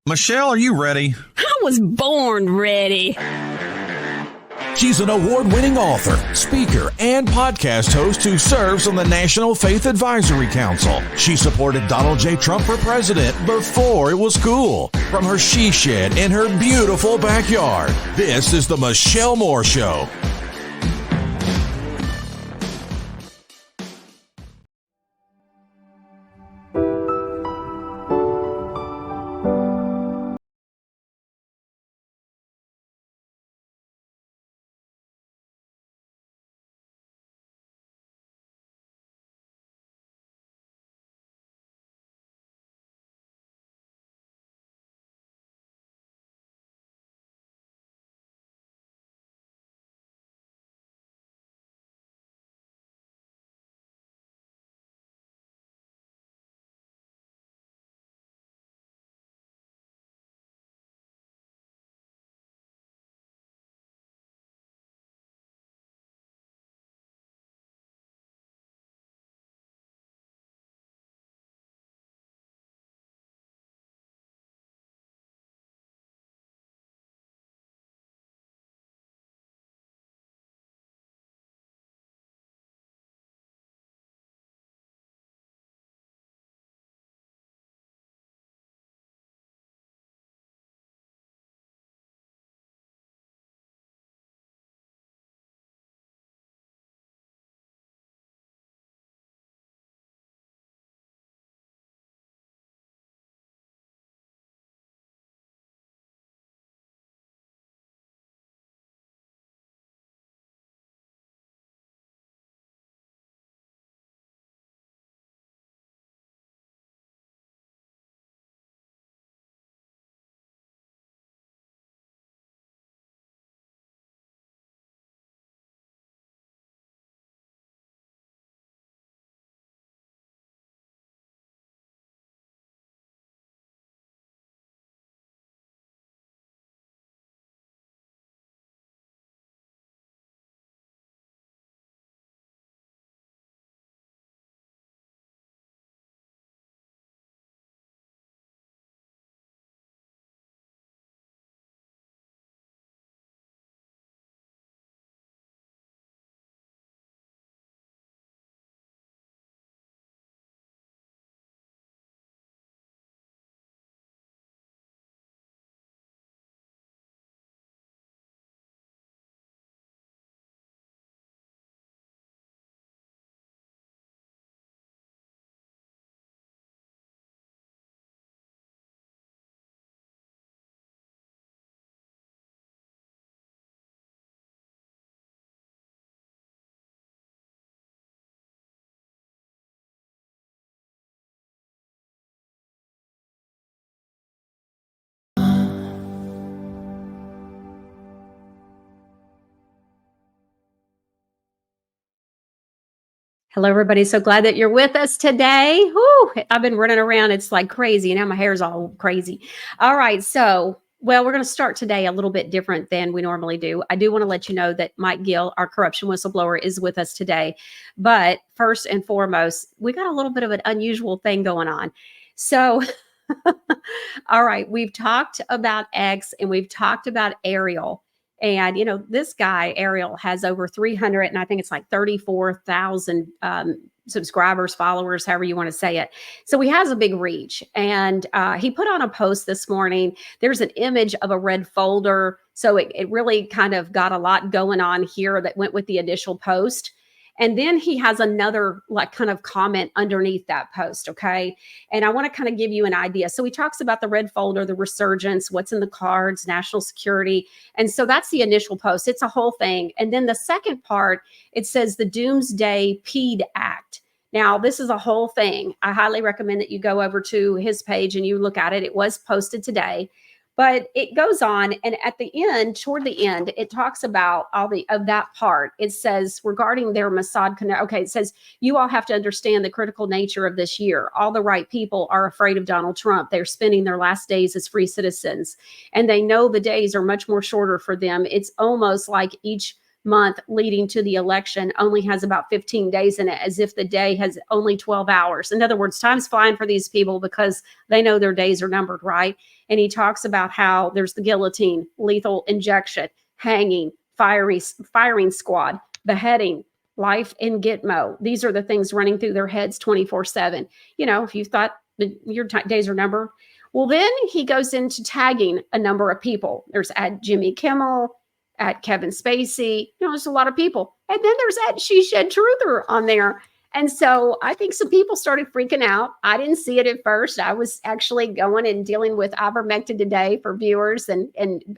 Michelle, are you ready? I was born ready. She's an award-winning author, speaker, and podcast host who serves on the National Faith Advisory Council. She supported Donald J. Trump for president before it was cool, from her she shed in her beautiful backyard. This is the Michelle Moore Show. Hello, everybody. So glad that you're with us today. Whew, I've been running around. It's like crazy. Now my hair's all crazy. All right. So, well, we're going to start today a little bit different than we normally do. I do want to let you know that Mike Gill, our corruption whistleblower, is with us today. But first and foremost, we got a little bit of an unusual thing going on. So, all right, we've talked about X and we've talked about Ariel. And, you know, this guy, Ariel, has over 300, and I think it's like 34,000 subscribers, followers, however you want to say it. So he has a big reach. And he put on a post this morning. There's an image of a red folder. So it really kind of got a lot going on here that went with the initial post. And then he has another like kind of comment underneath that post. Okay. And I want to kind of give you an idea. So he talks about the red folder, the resurgence, what's in the cards, national security. And so that's the initial post. It's a whole thing. And then the second part, it says the Doomsday PED Act. Now, this is a whole thing. I highly recommend that you go over to his page and you look at it. It was posted today. But it goes on, and at the end, toward the end, it talks about all of that part. It says regarding their Mossad, okay, it says you all have to understand the critical nature of this year. All the right people are afraid of Donald Trump. They're spending their last days as free citizens, and they know the days are much more shorter for them. It's almost like each month leading to the election only has about 15 days in it, as if the day has only 12 hours. In other words, time's flying for these people because they know their days are numbered, right? And he talks about how there's the guillotine, lethal injection, hanging, firing squad, beheading, life in Gitmo. These are the things running through their heads 24/7. You know, if you thought that your days are numbered. Well, then he goes into tagging a number of people. There's at Jimmy Kimmel, at Kevin Spacey. You know, there's a lot of people. And then there's at She Shed Truther on there. And so I think some people started freaking out. I didn't see it at first. I was actually going and dealing with ivermectin today for viewers and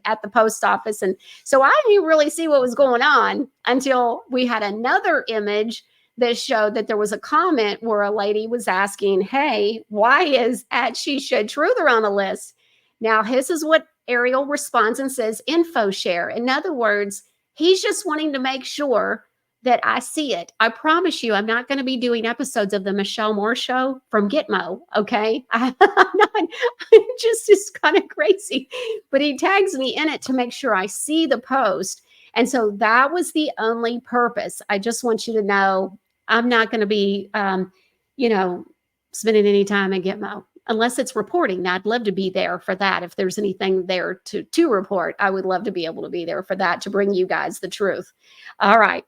at the post office. And so I didn't really see what was going on until we had another image that showed that there was a comment where a lady was asking, hey, why is at She Shed Truther on the list? Now, this is what Ariel responds and says, info share. In other words, he's just wanting to make sure that I see it. I promise you, I'm not going to be doing episodes of the Michelle Moore Show from Gitmo, okay? I'm just it's kind of crazy. But he tags me in it to make sure I see the post. And so that was the only purpose. I just want you to know I'm not going to be, spending any time at Gitmo unless it's reporting. Now, I'd love to be there for that. If there's anything there to report, I would love to be able to be there for that, to bring you guys the truth. All right.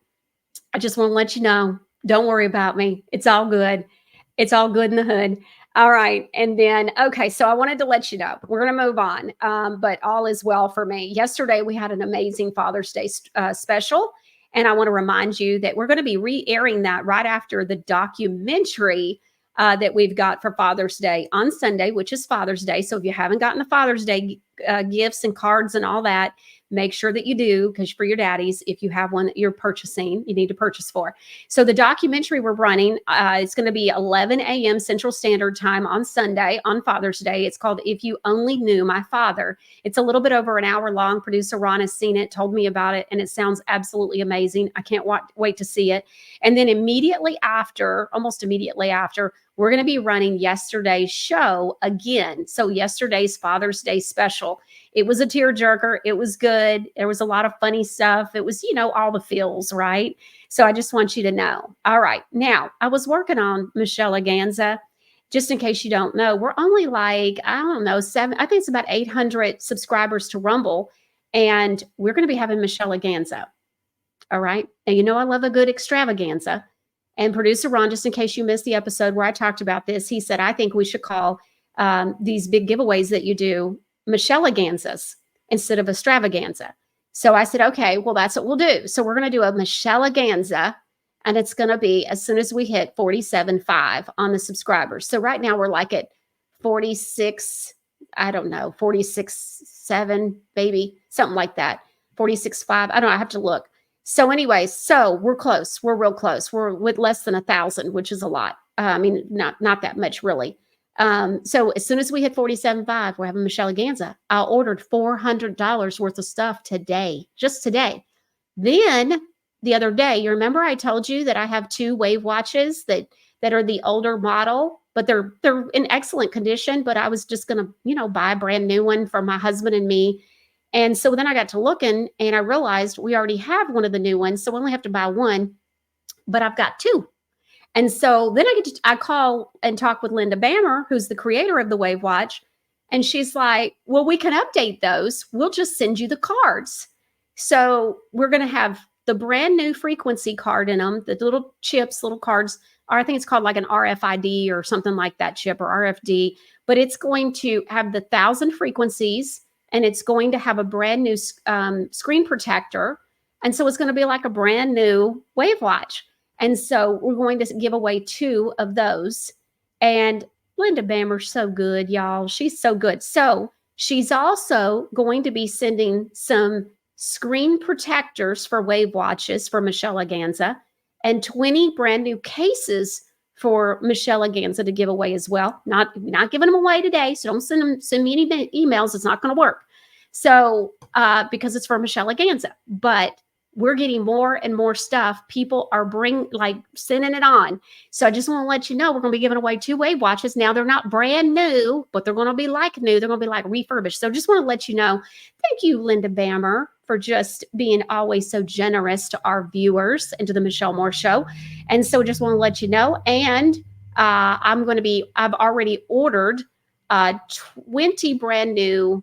I just want to let you know, don't worry about me. It's all good. It's all good in the hood. All right. And then, okay, so I wanted to let you know, we're going to move on, but all is well for me. Yesterday, we had an amazing Father's Day special, and I want to remind you that we're going to be re-airing that right after the documentary that we've got for Father's Day on Sunday, which is Father's Day. So if you haven't gotten the Father's Day gifts and cards and all that, make sure that you do, because for your daddies, if you have one that you're purchasing, you need to purchase for. So the documentary we're running, it's going to be 11 a.m. Central Standard Time on Sunday on Father's Day. It's called If You Only Knew My Father. It's a little bit over an hour long. Producer Ron has seen it, told me about it, and it sounds absolutely amazing. I can't wait to see it. And then almost immediately after, we're going to be running yesterday's show again. So yesterday's Father's Day special. It was a tearjerker. It was good. There was a lot of funny stuff. It was, all the feels, right? So I just want you to know. All right. Now, I was working on Michelle Aganza. Just in case you don't know, we're only I think it's about 800 subscribers to Rumble. And we're going to be having Michelle Aganza. All right. And I love a good extravaganza. And producer Ron, just in case you missed the episode where I talked about this, he said, I think we should call these big giveaways that you do Michelle Aganzas instead of extravaganza. So I said, okay, well, that's what we'll do. So we're going to do a Michelle Aganza, and it's going to be as soon as we hit 47.5 on the subscribers. So right now we're like at 46, 46.7, maybe something like that. 46.5. I don't know. I have to look. So anyways, so we're close. We're real close. We're with less than 1,000, which is a lot. Not that much really. So as soon as we hit 47.5, we're having Michelle Aganza. I ordered $400 worth of stuff today, just today. Then the other day, you remember I told you that I have 2 Wave watches that are the older model, but they're in excellent condition. But I was just gonna, buy a brand new one for my husband and me. And so then I got to looking and I realized we already have one of the new ones. So we only have to buy one, but I've got 2. And so then I call and talk with Linda Bammer, who's the creator of the Wave Watch. And she's like, well, we can update those. We'll just send you the cards. So we're going to have the brand new frequency card in them, the little chips, little cards, or I think it's called like an RFID or something like that chip, or RFD, but it's going to have the 1,000 frequencies, and it's going to have a brand new screen protector. And so it's going to be like a brand new Wave Watch. And so we're going to give away 2 of those. And Linda Bammer's so good, y'all. She's so good. So she's also going to be sending some screen protectors for Wave Watches for Michelle Aganza, and 20 brand new cases for Michelle Aganza to give away as well. Not giving them away today, so don't send me any emails. It's not going to work. So because it's for Michelle Aganza, but we're getting more and more stuff. People are sending it on. So I just want to let you know, we're going to be giving away 2 Wave Watches. Now they're not brand new, but they're going to be like new. They're going to be like refurbished. So just want to let you know, thank you, Linda Bammer, for just being always so generous to our viewers and to the Michelle Moore Show. And so just want to let you know. And I've already ordered 20 brand new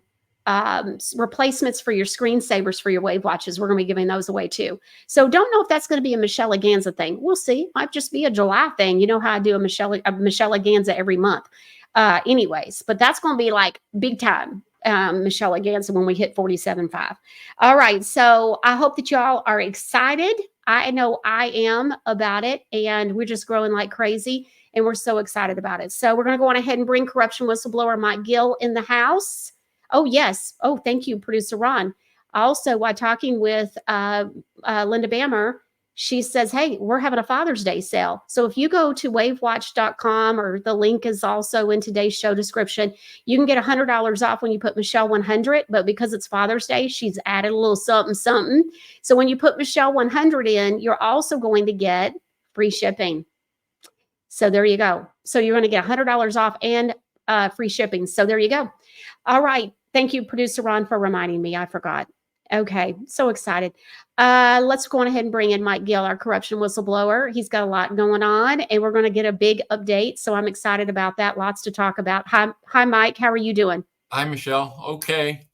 replacements for your screensavers for your Wave watches. We're going to be giving those away too. So don't know if that's going to be a Michelle Aganza thing. We'll see. Might just be a July thing. You know how I do a Michelle Aganza every month. Anyways, but that's going to be like big time Michelle Aganza when we hit 47.5. All right. So I hope that y'all are excited. I know I am about it, and we're just growing like crazy, and we're so excited about it. So we're going to go on ahead and bring corruption whistleblower Mike Gill in the house. Oh, yes. Oh, thank you, producer Ron. Also, while talking with Linda Bammer, she says, hey, we're having a Father's Day sale. So if you go to wavewatch.com, or the link is also in today's show description, you can get $100 off when you put Michelle 100. But because it's Father's Day, she's added a little something, something. So when you put Michelle 100 in, you're also going to get free shipping. So there you go. So you're going to get $100 off and free shipping. So there you go. All right. Thank you, producer Ron, for reminding me. I forgot. Okay. So excited. Let's go on ahead and bring in Mike Gill, our corruption whistleblower. He's got a lot going on, and we're going to get a big update. So I'm excited about that. Lots to talk about. Hi, Mike. How are you doing? Hi, Michelle. Okay.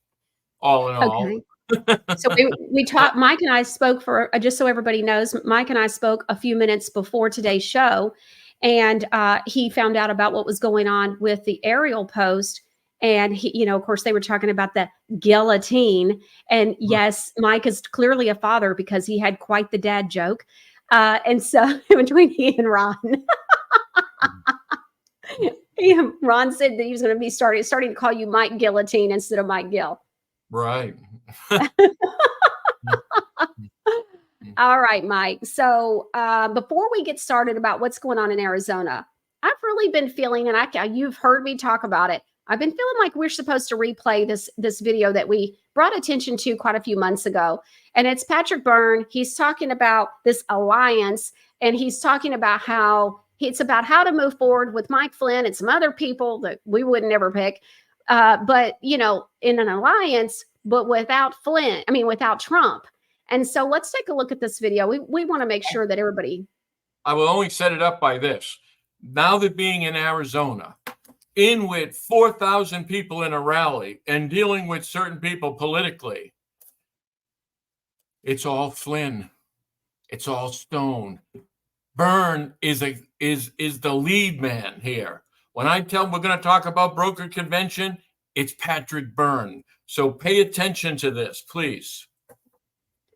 All in all. Okay. So we talked, Mike and I spoke for, just so everybody knows, Mike and I spoke a few minutes before today's show, and he found out about what was going on with the aerial post. And he, of course, they were talking about the guillotine. And yes, Mike is clearly a father because he had quite the dad joke. And so between he and Ron, Ron said that he was going to be starting to call you Mike Guillotine instead of Mike Gill. Right. All right, Mike. So before we get started about what's going on in Arizona, I've really been feeling, and you've heard me talk about it, I've been feeling like we're supposed to replay this video that we brought attention to quite a few months ago. And it's Patrick Byrne. He's talking about this alliance, and he's talking about how it's about how to move forward with Mike Flynn and some other people that we would never pick. But, in an alliance, but without without Trump. And so let's take a look at this video. We want to make sure that everybody. I will only set it up by this. Now that being in Arizona, in with 4,000 people in a rally and dealing with certain people politically, it's all Flynn. It's all Stone. Byrne is the lead man here. When I tell them we're going to talk about broker convention, it's Patrick Byrne. So pay attention to this, please.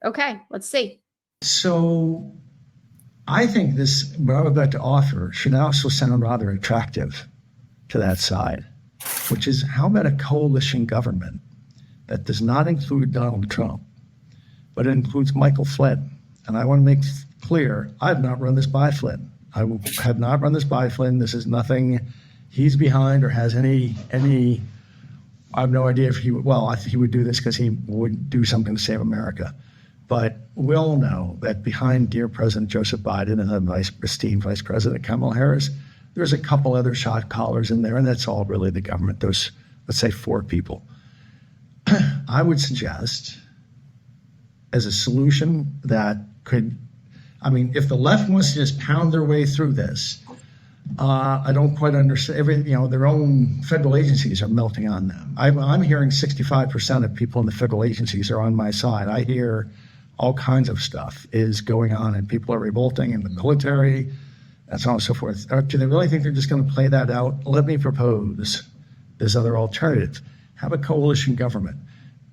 Okay, let's see. So I think what I'm about to offer should also sound rather attractive to that side, which is, how about a coalition government that does not include Donald Trump, but it includes Michael Flynn? And I want to make clear, I have not run this by Flynn. I have not run this by Flynn. This is nothing he's behind or has any. I have no idea if he would. Well, I think he would do this because he would do something to save America. But we all know that behind dear President Joseph Biden and the esteemed Vice President Kamala Harris, there's a couple other shot callers in there, and that's all really the government. Those, let's say, 4 people. I would suggest, as a solution that could, if the left wants to just pound their way through this, I don't quite understand. Their own federal agencies are melting on them. I'm hearing 65% of people in the federal agencies are on my side. I hear all kinds of stuff is going on, and people are revolting in the military, and so on and so forth. Do they really think they're just going to play that out? Let me propose this other alternative. Have a coalition government.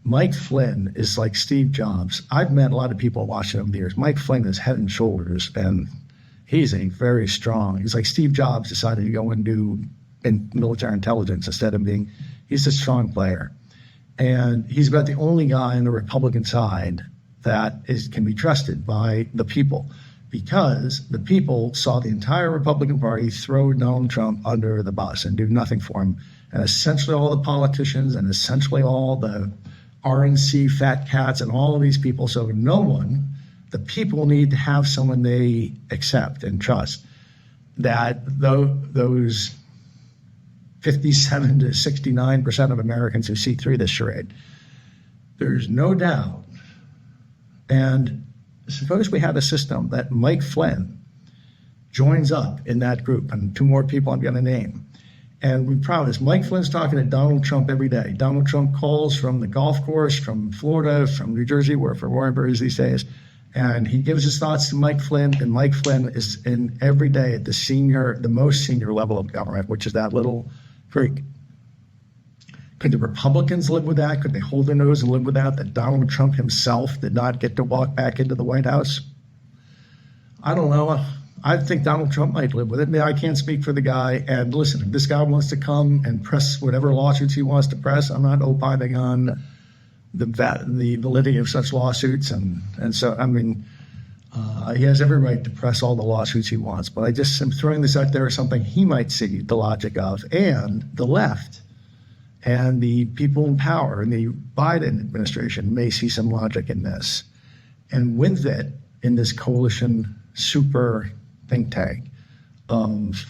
Mike Flynn is like Steve Jobs. I've met a lot of people watching over the years. Mike Flynn is head and shoulders, and he's very strong. He's like Steve Jobs decided to go and do military intelligence instead of he's a strong player. And he's about the only guy on the Republican side that can be trusted by the people, because the people saw the entire Republican Party throw Donald Trump under the bus and do nothing for him. And essentially all the politicians and essentially all the RNC fat cats and all of these people. So the people need to have someone they accept and trust. That those 57 to 69% of Americans who see through this charade, there's no doubt And suppose we have a system that Mike Flynn joins up in that group, and 2 more people I'm going to name. And we promise, Mike Flynn's talking to Donald Trump every day. Donald Trump calls from the golf course, from Florida, from New Jersey, wherever he is these days. And he gives his thoughts to Mike Flynn, and Mike Flynn is in every day at the most senior level of government, which is that little creek. Could the Republicans live with that? Could they hold their nose and live with that Donald Trump himself did not get to walk back into the White House? I don't know. I think Donald Trump might live with it. I mean, I can't speak for the guy. And listen, if this guy wants to come and press whatever lawsuits he wants to press, I'm not opining on the validity of such lawsuits. And so, I mean, he has every right to press all the lawsuits he wants. But I just am throwing this out there as something he might see the logic of. And the left and the people in power in the Biden administration may see some logic in this. And with it, in this coalition super think tank of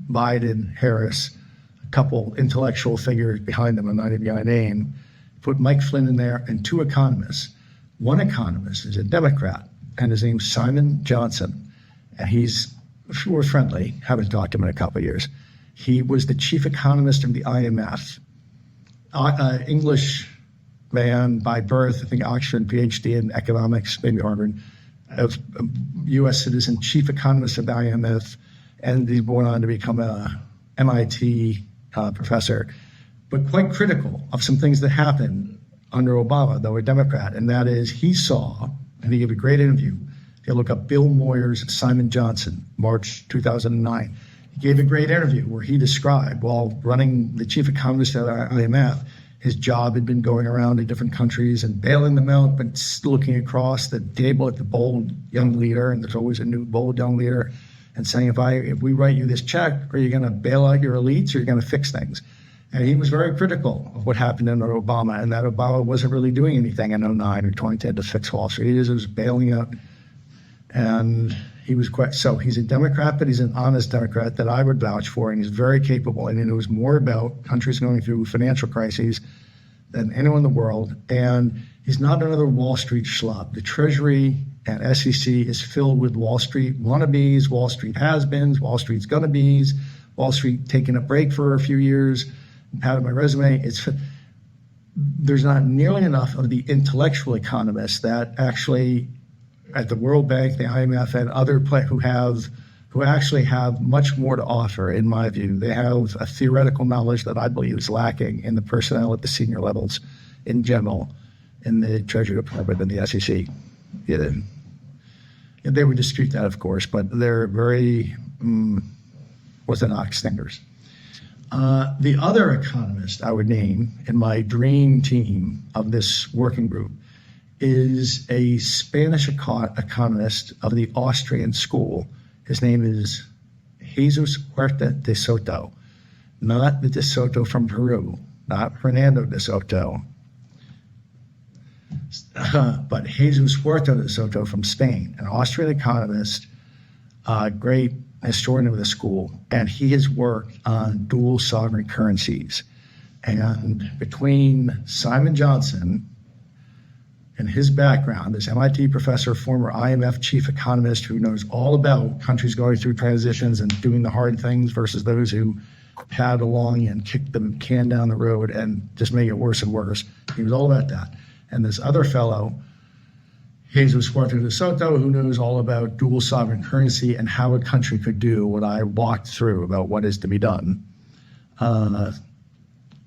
Biden, Harris, a couple intellectual figures behind them, I'm not even going to name, put Mike Flynn in there, and 2 economists. One economist is a Democrat, and his name's Simon Johnson, and we're friendly, haven't talked to him in a couple of years. He was the chief economist of the IMF, English man by birth, I think Oxford, PhD in economics, maybe Harvard, of U.S. citizen, chief economist of the IMF, and he went on to become a MIT professor, but quite critical of some things that happened under Obama, though a Democrat, and that is he saw, and he gave a great interview. You look up Bill Moyer's Simon Johnson, March 2009. He gave a great interview where he described, while running the chief economist at IMF, his job had been going around to different countries and bailing them out, but looking across the table at the bold young leader, and there's always a new bold young leader, and saying, if we write you this check, are you going to bail out your elites or are you going to fix things? And he was very critical of what happened under Obama, and that Obama wasn't really doing anything in 2009 or 2010 to fix Wall Street. He was bailing out. And he was so he's a Democrat, but he's an honest Democrat that I would vouch for, and he's very capable. And he knows more about countries going through financial crises than anyone in the world. And he's not another Wall Street schlub. The Treasury and SEC is filled with Wall Street wannabes, Wall Street has-beens, Wall Street's gonna-bees, Wall Street taking a break for a few years, patted my resume. There's not nearly enough of the intellectual economists that actually at the World Bank, the IMF, and other who actually have much more to offer, in my view. They have a theoretical knowledge that I believe is lacking in the personnel at the senior levels in general, in the Treasury Department and the SEC. Yeah. And they would dispute that, of course, but they're very orthodox thinkers. The other economist I would name in my dream team of this working group is a Spanish economist of the Austrian school. His name is Jesus Huerta de Soto, not the De Soto from Peru, not Fernando de Soto, but Jesus Huerta de Soto from Spain, an Austrian economist, great historian of the school, and he has worked on dual sovereign currencies. And between Simon Johnson and his background, this MIT professor, former IMF chief economist who knows all about countries going through transitions and doing the hard things versus those who pad along and kick the can down the road and just make it worse and worse. He was all about that. And this other fellow, Jesus Huerta de Soto, who knows all about dual sovereign currency and how a country could do what I walked through about what is to be done.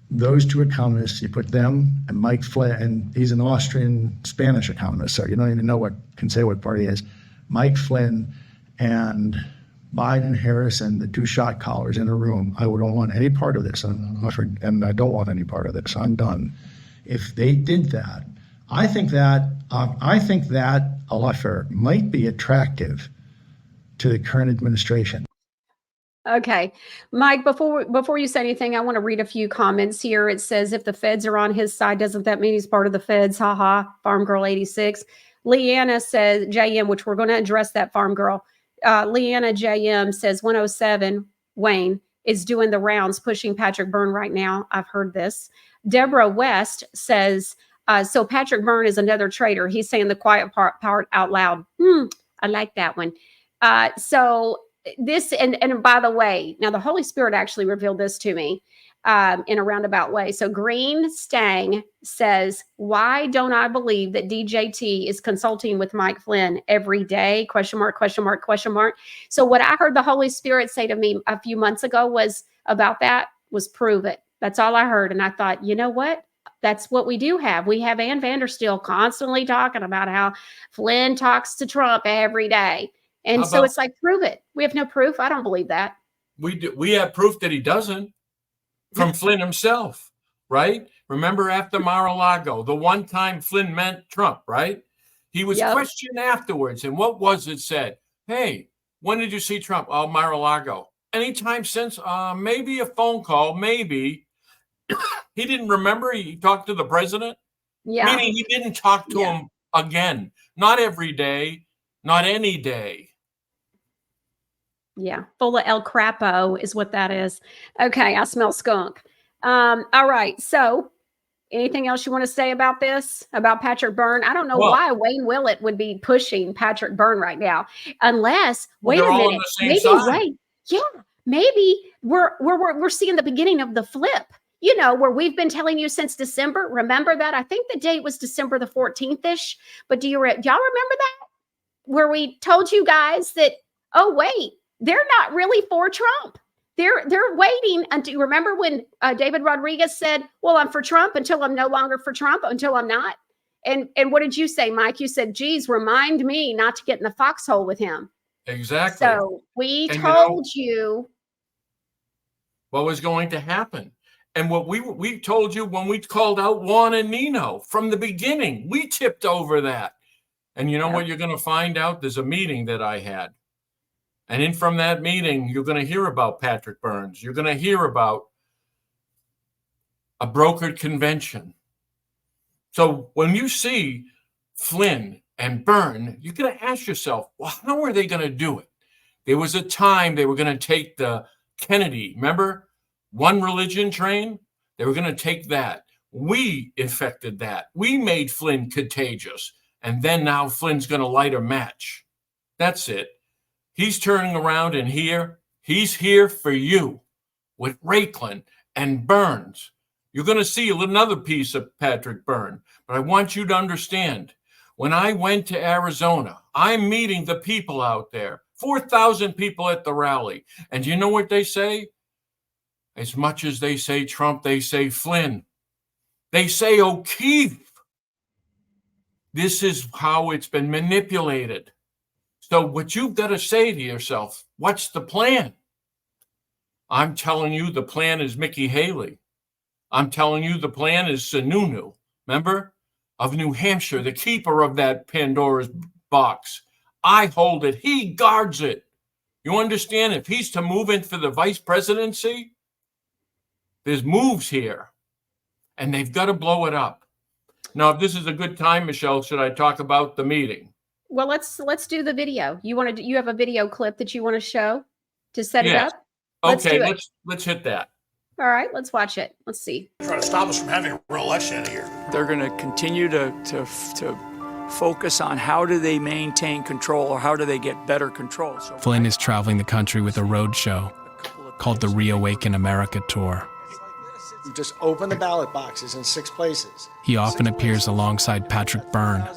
Those 2 economists, you put them and Mike Flynn, and he's an Austrian Spanish economist, so you don't even know can say what party he is. Mike Flynn and Biden, Harris, and the 2 shot callers in a room. I don't want any part of this, and I don't want any part of this. I'm done. If they did that, I think that offer might be attractive to the current administration. Okay, Mike, before you say anything, I want to read a few comments here. It says, if the feds are on his side, doesn't that mean he's part of the feds? Haha, Farm Girl 86. Leanna says, JM, which we're going to address that, Farm Girl. Leanna JM says 107, Wayne, is doing the rounds, pushing Patrick Byrne right now. I've heard this. Deborah West says, So Patrick Byrne is another traitor. He's saying the quiet part out loud. I like that one. So this, and by the way, now the Holy Spirit actually revealed this to me in a roundabout way. So Green Stang says, why don't I believe that DJT is consulting with Mike Flynn every day? Question mark, question mark, question mark. So what I heard the Holy Spirit say to me a few months ago was about that was prove it. That's all I heard. And I thought, you know what? That's what we do have. We have Ann Vandersteel constantly talking about how Flynn talks to Trump every day. And so it's like, prove it. We have no proof. I don't believe that. We have proof that he doesn't from Flynn himself, right? Remember after Mar-a-Lago, the one time Flynn met Trump, right? He was questioned afterwards. And what was it said? Hey, when did you see Trump? Oh, Mar-a-Lago. Anytime since? Maybe a phone call, maybe. He didn't remember. He talked to the president. Yeah. Meaning he didn't talk to him again. Not every day, not any day. Yeah. Full of El Crapo is what that is. Okay. I smell skunk. All right. So anything else you want to say about this, about Patrick Byrne? I don't know why Wayne Willett would be pushing Patrick Byrne right now, unless, wait a minute, maybe we're seeing the beginning of the flip. You know, where we've been telling you since December. Remember that? I think the date was December the 14th-ish. But y'all remember that? Where we told you guys that, oh, wait, they're not really for Trump. They're waiting until, remember when David Rodriguez said, well, I'm for Trump until I'm no longer for Trump, until I'm not. And what did you say, Mike? You said, geez, remind me not to get in the foxhole with him. Exactly. So we told you what was going to happen. And what we told you when we called out Juan and Nino from the beginning, we tipped over that. And you know what you're going to find out? There's a meeting that I had. And from that meeting, you're going to hear about Patrick Burns. You're going to hear about a brokered convention. So when you see Flynn and Byrne, you're going to ask yourself, well, how are they going to do it? There was a time they were going to take the Kennedy, remember? One religion train, they were going to take that. We infected that. We made Flynn contagious. And then now Flynn's going to light a match. That's it. He's turning around and he's here for you with Raiklan and Burns. You're going to see another piece of Patrick Byrne. But I want you to understand, when I went to Arizona, I'm meeting the people out there, 4,000 people at the rally. And you know what they say? As much as they say Trump, they say Flynn. They say O'Keefe. This is how it's been manipulated. So what you've got to say to yourself, what's the plan? I'm telling you the plan is Mickey Haley. I'm telling you the plan is Sununu, remember? Of New Hampshire, the keeper of that Pandora's box. I hold it. He guards it. You understand? If he's to move in for the vice presidency, there's moves here, and they've got to blow it up. Now, if this is a good time, Michelle, should I talk about the meeting? Well, let's do the video. You have a video clip that you want to show to set it up? Okay, let's hit that. All right, let's watch it. Let's see. Trying to stop us from having a real election in here. They're going to continue to focus on how do they maintain control or how do they get better control. So Flynn is traveling the country with a road show called the Reawaken America Tour. You just open the ballot boxes in 6 places. He often appears alongside Patrick Byrne,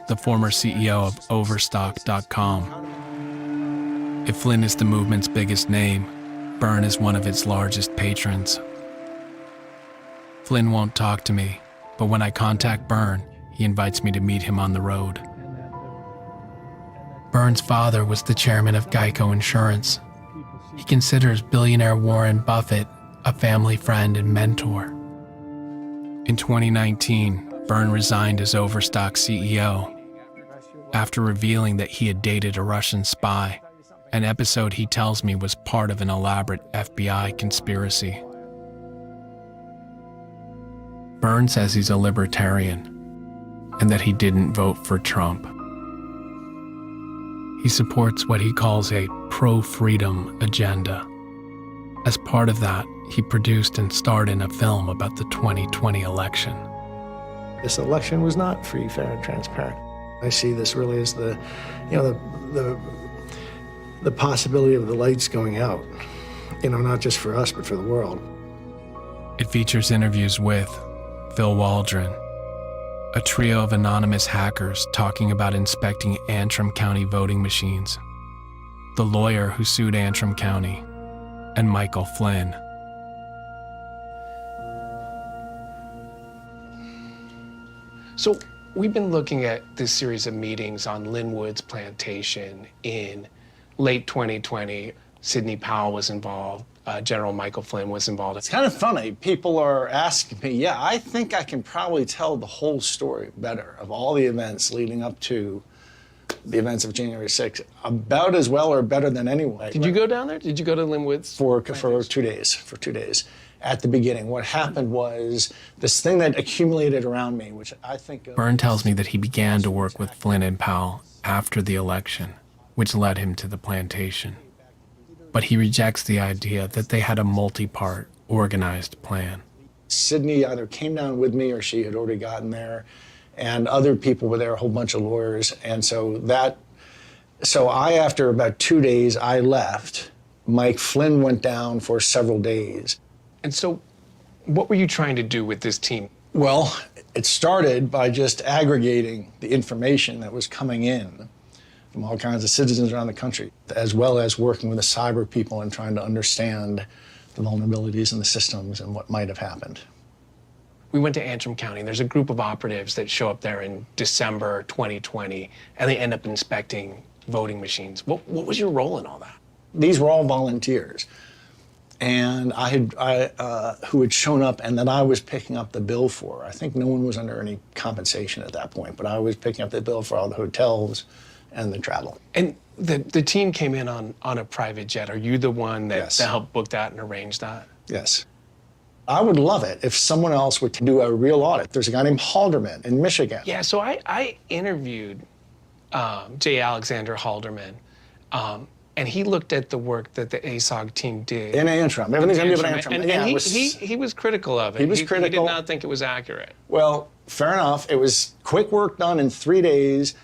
the former CEO of Overstock.com. If Flynn is the movement's biggest name, Byrne is one of its largest patrons. Flynn won't talk to me, but when I contact Byrne, he invites me to meet him on the road. Byrne's father was the chairman of Geico Insurance. He considers billionaire Warren Buffett a family friend and mentor. In 2019, Byrne resigned as Overstock CEO after revealing that he had dated a Russian spy, an episode he tells me was part of an elaborate FBI conspiracy. Byrne says he's a libertarian and that he didn't vote for Trump. He supports what he calls a pro-freedom agenda. As part of that, he produced and starred in a film about the 2020 election. This election was not free, fair, and transparent. I see this really as the possibility of the lights going out, not just for us, but for the world. It features interviews with Phil Waldron, a trio of anonymous hackers talking about inspecting Antrim County voting machines, the lawyer who sued Antrim County, and Michael Flynn. So we've been looking at this series of meetings on Linwood's plantation in late 2020. Sidney Powell was involved. General Michael Flynn was involved. It's kind of funny. People are asking me, I think I can probably tell the whole story better of all the events leading up to the events of January 6th, about as well or better than anyone. Did you go down there? Did you go to Linwood's? For 2 days. At the beginning, what happened was this thing that accumulated around me, which I think... Byrne tells me that he began to work with Flynn and Powell after the election, which led him to the plantation. But he rejects the idea that they had a multi-part, organized plan. Sydney either came down with me or she had already gotten there, and other people were there, a whole bunch of lawyers. And so after about 2 days, I left. Mike Flynn went down for several days. And so what were you trying to do with this team? Well, it started by just aggregating the information that was coming in from all kinds of citizens around the country, as well as working with the cyber people and trying to understand the vulnerabilities in the systems and what might have happened. We went to Antrim County, and there's a group of operatives that show up there in December 2020, and they end up inspecting voting machines. What was your role in all that? These were all volunteers. And who had shown up and that I was picking up the bill for. I think no one was under any compensation at that point, but I was picking up the bill for all the hotels and the travel. And the team came in on a private jet. Are you the one that, Yes. that helped book that and arrange that? Yes. I would love it if someone else were to do a real audit. There's a guy named Halderman in Michigan. Yeah, so I interviewed J. Alexander Halderman, and he looked at the work that the ASOG team did. In Antrim. Everything's going to be about Antrim. And he was critical of it. He was critical. He did not think it was accurate. Well, fair enough. It was quick work done in 3 days.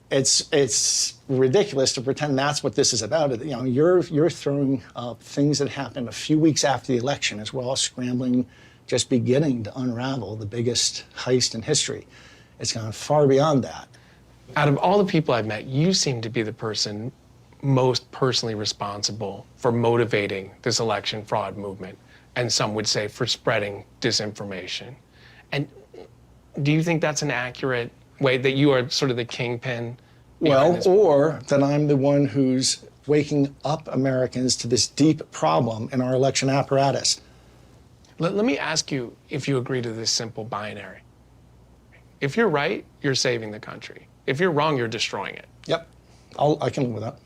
It's ridiculous to pretend that's what this is about. You're throwing things that happened a few weeks after the election as we're all scrambling, just beginning to unravel the biggest heist in history. It's gone far beyond that. Out of all the people I've met, you seem to be the person most personally responsible for motivating this election fraud movement, and some would say for spreading disinformation. And do you think that's an accurate way, that you are sort of the kingpin? Well, or that I'm the one who's waking up Americans to this deep problem in our election apparatus. Let me ask you if you agree to this simple binary. If you're right, you're saving the country. If you're wrong, you're destroying it. Yep, I can live with that.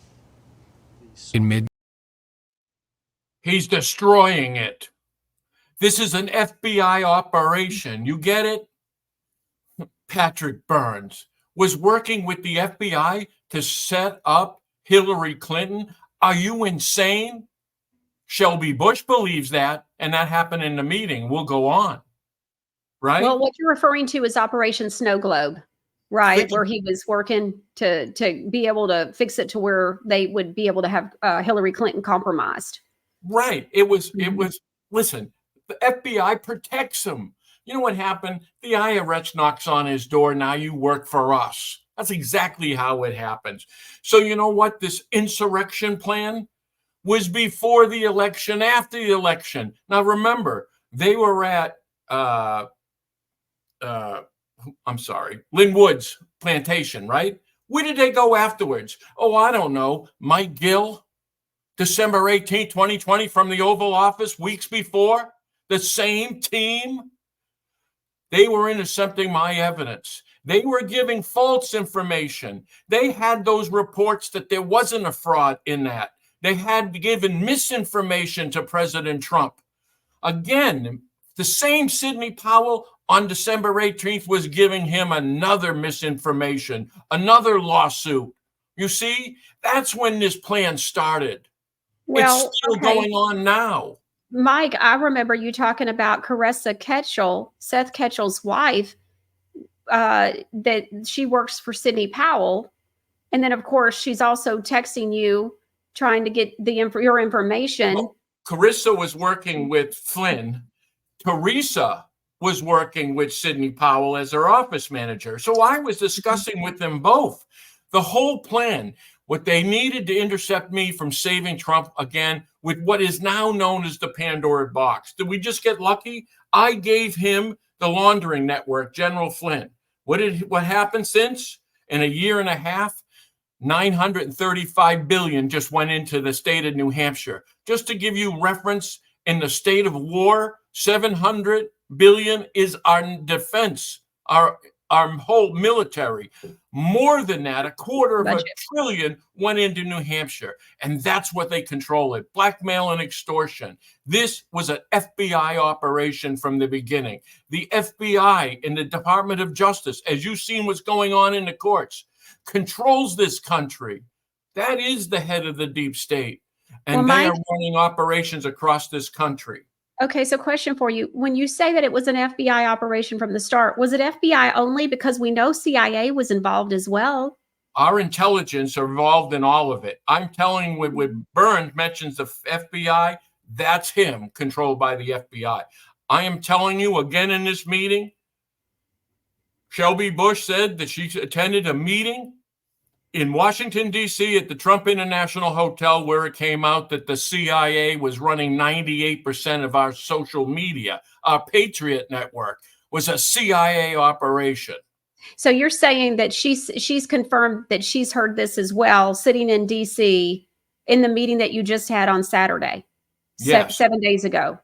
He's destroying it. This is an FBI operation. You get it? Patrick Burns was working with the FBI to set up Hillary Clinton. Are you insane? Shelby Bush believes that, and that happened in the meeting. We'll go on. Right? Well, what you're referring to is Operation Snow Globe, right? Where he was working to be able to fix it to where they would be able to have Hillary Clinton compromised. Right. It was, listen, the FBI protects him. You know what happened? The IRS knocks on his door. Now you work for us. That's exactly how it happens. So you know what? This insurrection plan was before the election, after the election. Now remember, they were at, Linwood's plantation, right? Where did they go afterwards? Oh, I don't know. Mike Gill, December 18, 2020, from the Oval Office, weeks before, the same team. They were intercepting my evidence. They were giving false information. They had those reports that there wasn't a fraud in that. They had given misinformation to President Trump. Again, the same Sidney Powell on December 18th was giving him another misinformation, another lawsuit. You see, that's when this plan started. Well, it's still going on now. Mike, I remember you talking about Caressa Ketchel, Seth Ketchel's wife, that she works for Sidney Powell. And then, of course, she's also texting you, trying to get your information. Well, Carissa was working with Flynn. Teresa was working with Sidney Powell as her office manager. So I was discussing with them both the whole plan, what they needed to intercept me from saving Trump again with what is now known as the Pandora box. Did we just get lucky? I gave him the laundering network, General Flynn. What happened since? In a year and a half, 935 billion just went into the state of New Hampshire. Just to give you reference, in the state of war, 700 billion is our defense, our whole military. More than that, $250 billion went into New Hampshire. And that's what they control it, blackmail and extortion. This was an FBI operation from the beginning. The FBI and the Department of Justice, as you've seen what's going on in the courts, controls this country. That is the head of the deep state. And they are running operations across this country. Okay, so question for you. When you say that it was an FBI operation from the start, was it FBI only? Because we know CIA was involved as well. Our intelligence are involved in all of it. I'm telling you, when Burns mentions the FBI, that's him, controlled by the FBI. I am telling you again in this meeting, Shelby Bush said that she attended a meeting in Washington, D.C. at the Trump International Hotel, where it came out that the CIA was running 98% of our social media. Our Patriot Network was a CIA operation. So you're saying that she's confirmed that she's heard this as well, sitting in D.C. in the meeting that you just had on Saturday, Yes. 7 days ago.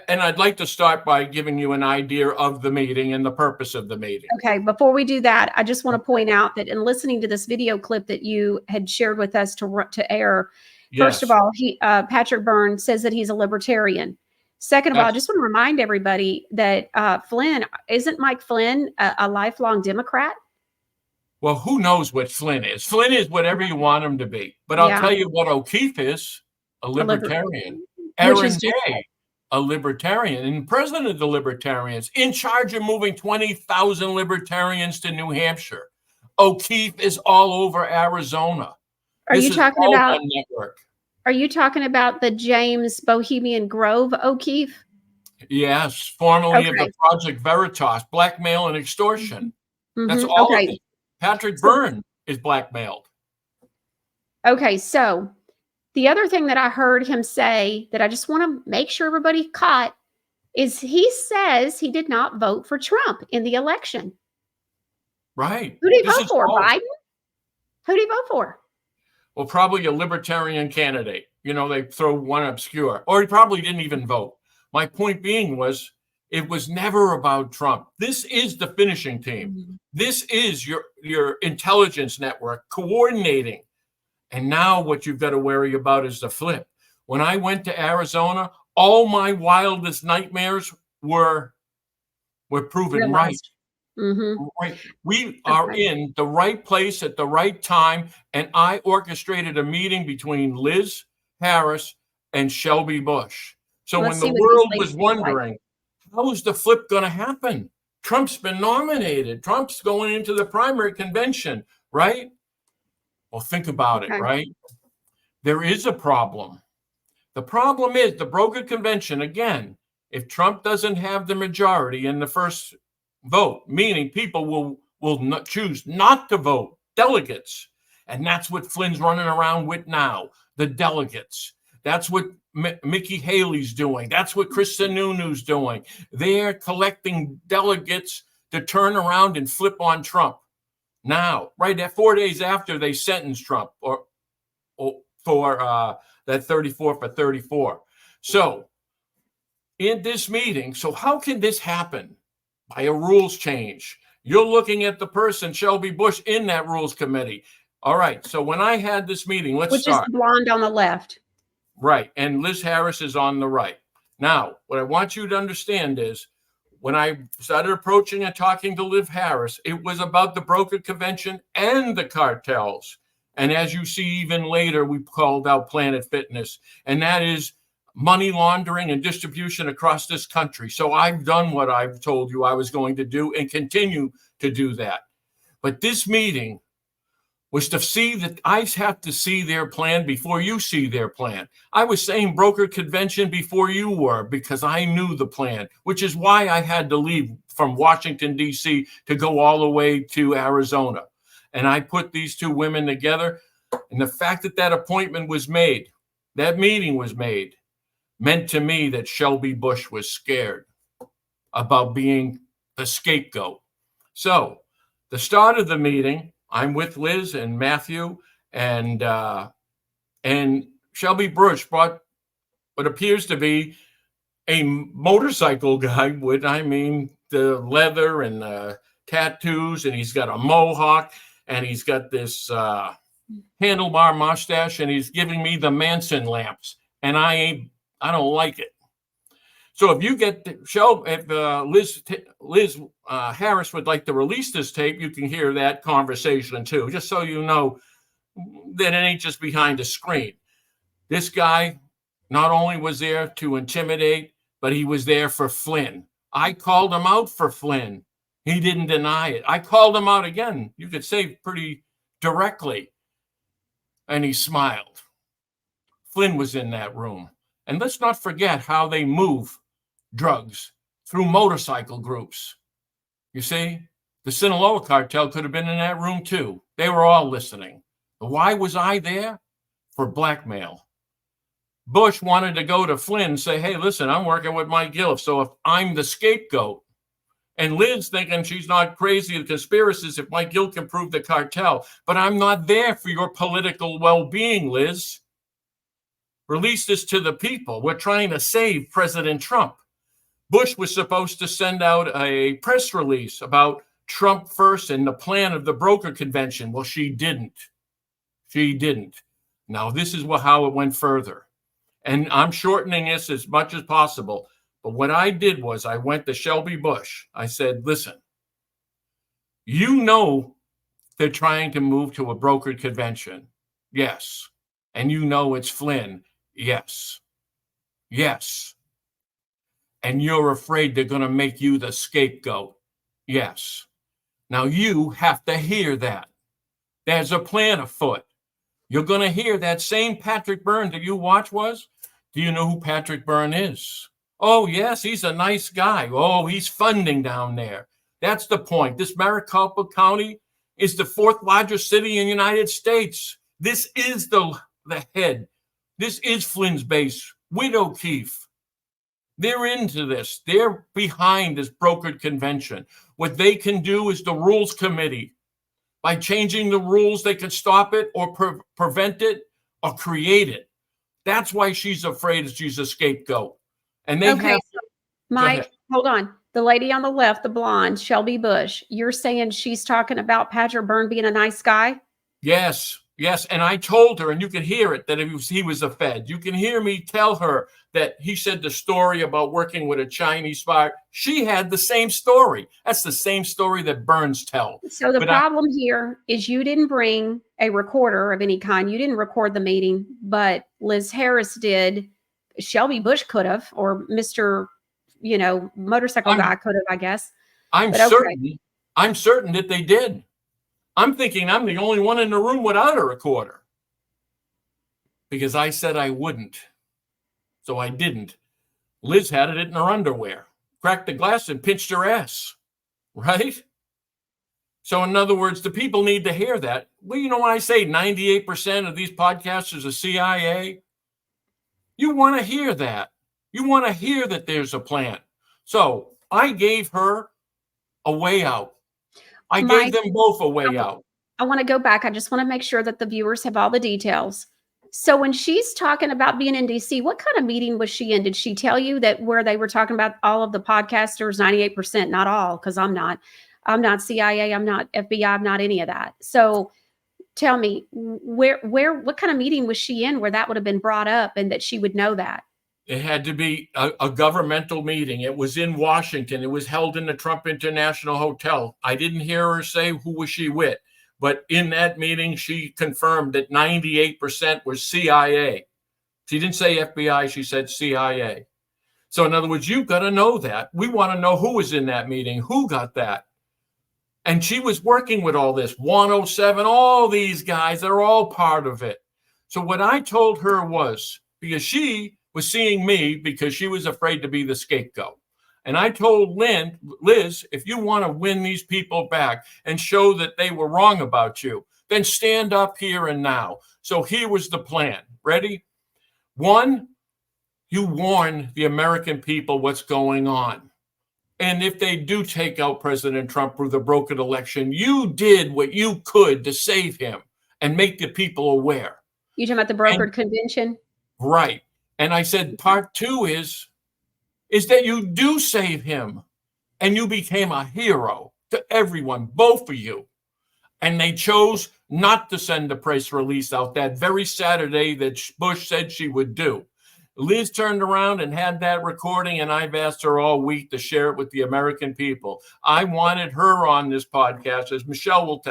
And I'd like to start by giving you an idea of the meeting and the purpose of the meeting. Okay, before we do that, I just want to point out that in listening to this video clip that you had shared with us to air, first of all, Patrick Byrne says that he's a libertarian. Second of all, I just want to remind everybody that isn't Mike Flynn a lifelong Democrat? Well, who knows what Flynn is? Flynn is whatever you want him to be. But I'll tell you what O'Keefe is, a libertarian. Aaron Day, a libertarian, and president of the Libertarians, in charge of moving 20,000 libertarians to New Hampshire. O'Keefe is all over Arizona. Are you talking about the James Bohemian Grove O'Keefe? Yes, formerly of the Project Veritas, blackmail and extortion. That's all of it. Patrick Byrne is blackmailed. Okay, so the other thing that I heard him say that I just want to make sure everybody caught is he says he did not vote for Trump in the election. Right. Who did he vote for? Biden? Who did he vote for? Well, probably a libertarian candidate. You know, they throw one obscure. Or he probably didn't even vote. My point being was, it was never about Trump. This is the finishing team. This is your intelligence network coordinating. And now what you've got to worry about is the flip. When I went to Arizona, all my wildest nightmares were proven right. Right. We are in the right place at the right time. And I orchestrated a meeting between Liz Harris and Shelby Bush. So when the world was wondering, how is the flip going to happen? Trump's been nominated. Trump's going into the primary convention, right? Well, think about it, right? There is a problem. The problem is the broker convention, again, if Trump doesn't have the majority in the first vote, meaning people will not choose not to vote, delegates. And that's what Flynn's running around with now, the delegates. That's what Nikki Haley's doing. That's what Chris Sununu's doing. They're collecting delegates to turn around and flip on Trump. Now, right at 4 days after they sentenced Trump or for that 34 for 34. So in this meeting, so how can this happen? By a rules change. You're looking at the person, Shelby Bush, in that rules committee. All right. So when I had this meeting, let's start. Which is the blonde on the left. Right. And Liz Harris is on the right. Now, what I want you to understand is when I started approaching and talking to Liz Harris, it was about the broker convention and the cartels. And as you see, even later, we called out Planet Fitness. And that is money laundering and distribution across this country. So I've done what I've told you I was going to do and continue to do that. But this meeting was to see that I have to see their plan before you see their plan. I was saying broker convention before you were because I knew the plan, which is why I had to leave from Washington, D.C. to go all the way to Arizona. And I put these two women together. And the fact that that appointment was made, that meeting was made, meant to me that Shelby Bush was scared about being the scapegoat. So the start of the meeting, I'm with Liz and Matthew, and Shelby Bush brought what appears to be a motorcycle guy with, I mean, the leather and the tattoos, and he's got a mohawk, and he's got this handlebar mustache, and he's giving me the Manson lamps, and I don't like it. So if you get if Liz Harris would like to release this tape, you can hear that conversation too, just so you know that it ain't just behind a screen. This guy not only was there to intimidate, but he was there for Flynn. I called him out for Flynn. He didn't deny it. I called him out again, you could say pretty directly, and he smiled. Flynn was in that room. And let's not forget how they move drugs through motorcycle groups. You see, the Sinaloa cartel could have been in that room too. They were all listening. Why was I there? For blackmail. Bush wanted to go to Flynn and say, hey, listen, I'm working with Mike Gilf, so if I'm the scapegoat, and Liz thinking she's not crazy of conspiracies if Mike Gilf can prove the cartel, but I'm not there for your political well-being, Liz. Release this to the people. We're trying to save President Trump. Bush was supposed to send out a press release about Trump first and the plan of the broker convention. Well, she didn't. She didn't. Now, this is how it went further. And I'm shortening this as much as possible. But what I did was I went to Shelby Bush. I said, listen, you know they're trying to move to a brokered convention. Yes. And you know it's Flynn. Yes. Yes. And you're afraid they're going to make you the scapegoat. Yes. Now you have to hear that. There's a plan afoot. You're going to hear that same Patrick Byrne that you watch was. Do you know who Patrick Byrne is? Oh, yes, he's a nice guy. Oh, he's funding down there. That's the point. This Maricopa County is the fourth largest city in the United States. This is the head. This is Flynn's base. Widow Keefe. They're into this. They're behind this brokered convention. What they can do is the rules committee. By changing the rules, they can stop it or prevent it or create it. That's why she's afraid she's a scapegoat. And they have. So Mike, hold on. The lady on the left, the blonde, Shelby Bush, you're saying she's talking about Patrick Byrne being a nice guy? Yes. Yes. And I told her, and you can hear it, that he was a Fed. You can hear me tell her that he said the story about working with a Chinese spy. She had the same story. That's the same story that Burns tells. So the problem here is you didn't bring a recorder of any kind. You didn't record the meeting, but Liz Harris did. Shelby Bush could have, or Mr. Motorcycle guy could have, I guess. I'm certain that they did. I'm thinking I'm the only one in the room without a recorder because I said I wouldn't. So I didn't. Liz had it in her underwear, cracked the glass and pinched her ass, right? So in other words, the people need to hear that. Well, you know when I say 98% of these podcasters are CIA, you want to hear that. You want to hear that there's a plan. So I gave her a way out. I gave them both a way out. I want to go back. I just want to make sure that the viewers have all the details. So when she's talking about being in DC, what kind of meeting was she in? Did she tell you that where they were talking about all of the podcasters, 98%, not all, because I'm not CIA, I'm not FBI, I'm not any of that. So tell me, what kind of meeting was she in where that would have been brought up and that she would know that? It had to be a governmental meeting. It was in Washington. It was held in the Trump International Hotel. I didn't hear her say who was she with, but in that meeting, she confirmed that 98% was CIA. She didn't say FBI, she said CIA. So in other words, you've got to know that. We want to know who was in that meeting, who got that. And she was working with all this, 107, all these guys, they're all part of it. So what I told her was, because she was seeing me because she was afraid to be the scapegoat. And I told Liz, if you want to win these people back and show that they were wrong about you, then stand up here and now. So here was the plan. Ready? 1, you warn the American people what's going on. And if they do take out President Trump through the brokered election, you did what you could to save him and make the people aware. You talking about the brokered convention? Right. And I said, part 2 is that you do save him and you became a hero to everyone, both of you. And they chose not to send a press release out that very Saturday that Bush said she would do. Liz turned around and had that recording, and I've asked her all week to share it with the American people. I wanted her on this podcast, as Michelle will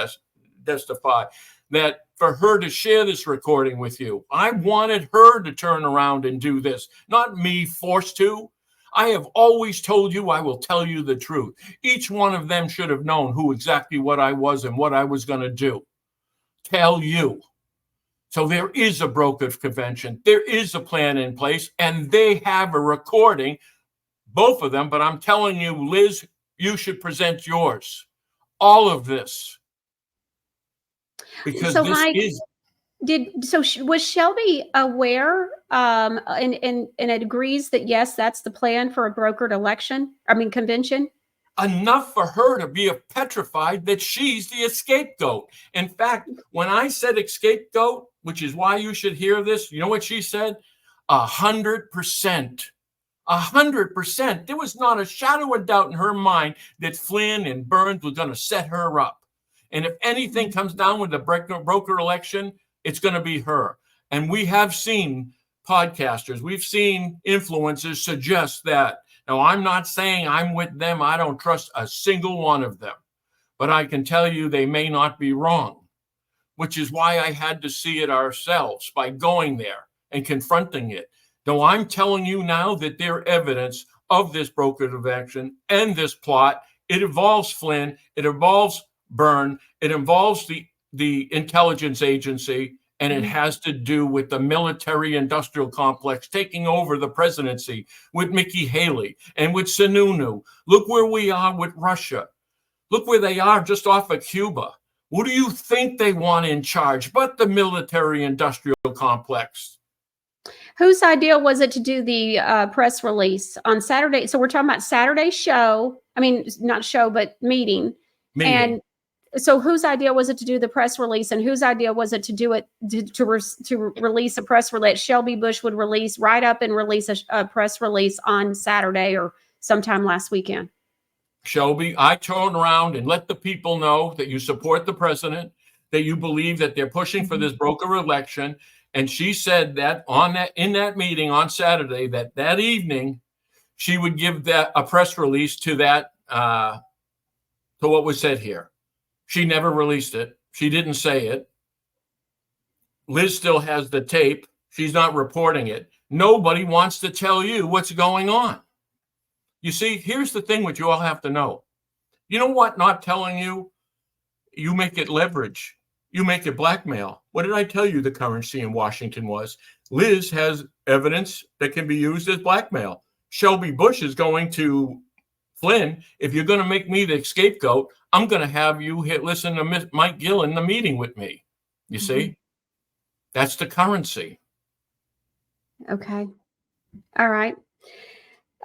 testify, that for her to share this recording with you. I wanted her to turn around and do this, not me forced to. I have always told you I will tell you the truth. Each one of them should have known who exactly what I was and what I was going to do. Tell you. So there is a brokered convention. There is a plan in place, and they have a recording, both of them. But I'm telling you, Liz, you should present yours. All of this. Because So this Mike, is... was Shelby aware and it agrees that, yes, that's the plan for a brokered convention? Enough for her to be petrified that she's the scapegoat. In fact, when I said scapegoat, which is why you should hear this, you know what she said? 100%. 100%. There was not a shadow of doubt in her mind that Flynn and Burns were going to set her up. And if anything comes down with the broker election, it's going to be her. And we have seen podcasters, we've seen influencers suggest that. Now, I'm not saying I'm with them. I don't trust a single one of them. But I can tell you they may not be wrong, which is why I had to see it ourselves by going there and confronting it. Though I'm telling you now that their evidence of this brokered election and this plot, it involves Flynn, it involves Byrne, it involves the intelligence agency, and it has to do with the military-industrial complex taking over the presidency with Nikki Haley and with Sununu. Look where we are with Russia. Look where they are just off of Cuba. What do you think they want in charge but the military-industrial complex? Whose idea was it to do the press release on Saturday? So we're talking about Saturday's show. I mean, not show, but meeting. And so whose idea was it to do the press release, and whose idea was it to do it to release a press release? Shelby Bush would write up and release a press release on Saturday or sometime last weekend. Shelby, I turn around and let the people know that you support the president, that you believe that they're pushing for this broker election. And she said that in that meeting on Saturday, that evening, she would give a press release to to what was said here. She never released it. She didn't say it. Liz still has the tape. She's not reporting it. Nobody wants to tell you what's going on. You see, here's the thing which you all have to know. You know what? Not telling you, you make it leverage. You make it blackmail. What did I tell you the currency in Washington was? Liz has evidence that can be used as blackmail. Shelby Bush is going to Flynn, if you're going to make me the scapegoat, I'm going to have you listen to Mike Gill in the meeting with me. You see? That's the currency. Okay. All right.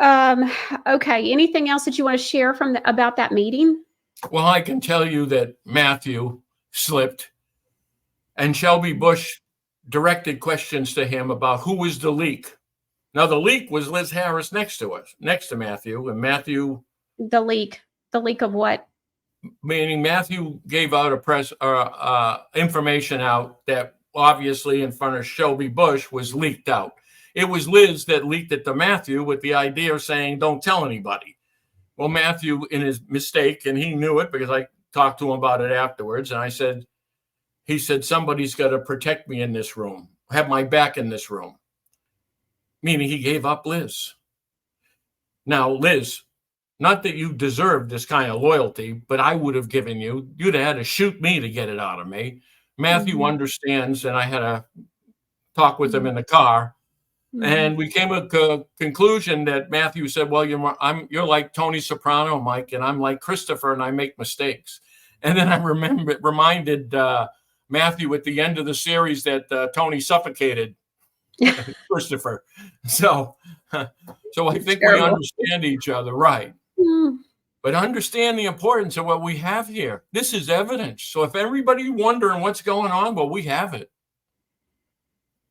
Okay. Anything else that you want to share about that meeting? Well, I can tell you that Matthew slipped and Shelby Bush directed questions to him about who was the leak. Now, the leak was Liz Harris next to Matthew, and Matthew. The leak of what? Meaning Matthew gave out information out that obviously in front of Shelby Bush was leaked out. It was Liz that leaked it to Matthew with the idea of saying, don't tell anybody. Well, Matthew, in his mistake, and he knew it because I talked to him about it afterwards. And he said, somebody's got to protect me in this room, have my back in this room. meaning he gave up Liz. Now, Liz, not that you deserve this kind of loyalty, but I would have given you'd have had to shoot me to get it out of me. Matthew understands, and I had a talk with him in the car, and we came to a conclusion that Matthew said, well, you're like Tony Soprano, Mike, and I'm like Christopher, and I make mistakes. And then I reminded Matthew at the end of the series that Tony suffocated Christopher. So I think we understand each other, right? But understand the importance of what we have here. This is evidence. So if everybody wondering what's going on, well, we have it.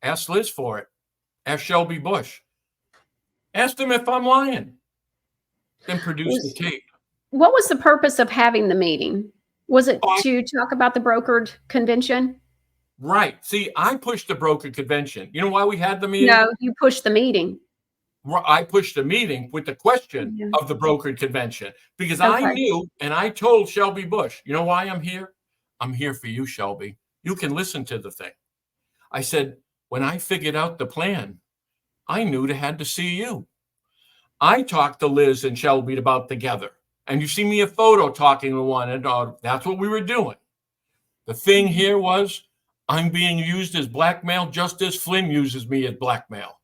Ask Liz for it. Ask Shelby Bush. Ask them if I'm lying. Then produce the tape. What was the purpose of having the meeting? Was it to talk about the brokered convention? Right. See, I pushed the brokered convention. You know why we had the meeting? No, you pushed the meeting. I pushed the meeting with the question of the brokered convention because I knew, and I told Shelby Bush, you know why I'm here? I'm here for you, Shelby. You can listen to the thing. I said, when I figured out the plan, I knew they had to see you. I talked to Liz and Shelby about together, and you see me a photo talking to one, and that's what we were doing. The thing here was I'm being used as blackmail just as Flynn uses me as blackmail.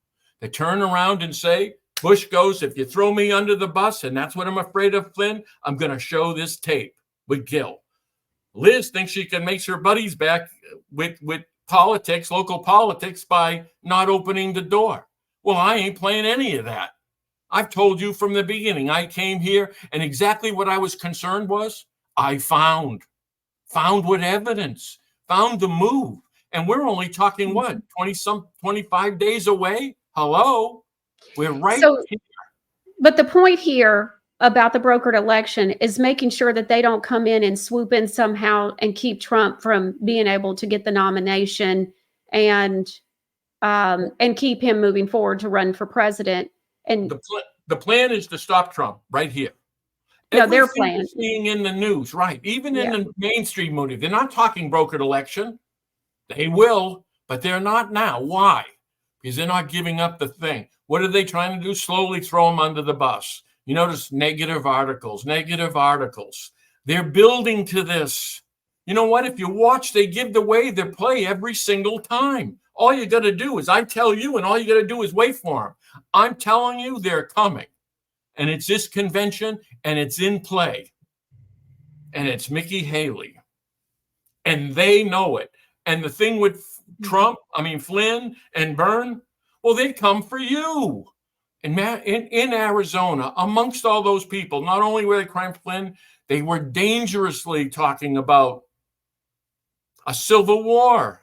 They turn around and say, Bush goes, if you throw me under the bus, and that's what I'm afraid of, Flynn, I'm going to show this tape with Gil. Liz thinks she can make her buddies back with politics, local politics, by not opening the door. Well, I ain't playing any of that. I've told you from the beginning, I came here, and exactly what I was concerned was, I found what evidence, found the move. And we're only talking, what, 25 days away? Hello? We're right here. But the point here about the brokered election is making sure that they don't come in and swoop in somehow and keep Trump from being able to get the nomination and keep him moving forward to run for president. And the plan is to stop Trump right here. No, their plan. Seeing in the news, right? Even in the mainstream media, they're not talking brokered election. They will, but they're not now. Why? Because they're not giving up the thing. What are they trying to do? Slowly throw them under the bus. You notice negative articles. They're building to this. You know what? If you watch, they give away their play every single time. All you got to do is I tell you, and all you got to do is wait for them. I'm telling you, they're coming. And it's this convention, and it's in play. And it's Nikki Haley. And they know it. And the thing with Flynn and Byrne, well, they come for you. In Arizona, amongst all those people, not only were they crying for Flynn, they were dangerously talking about a civil war,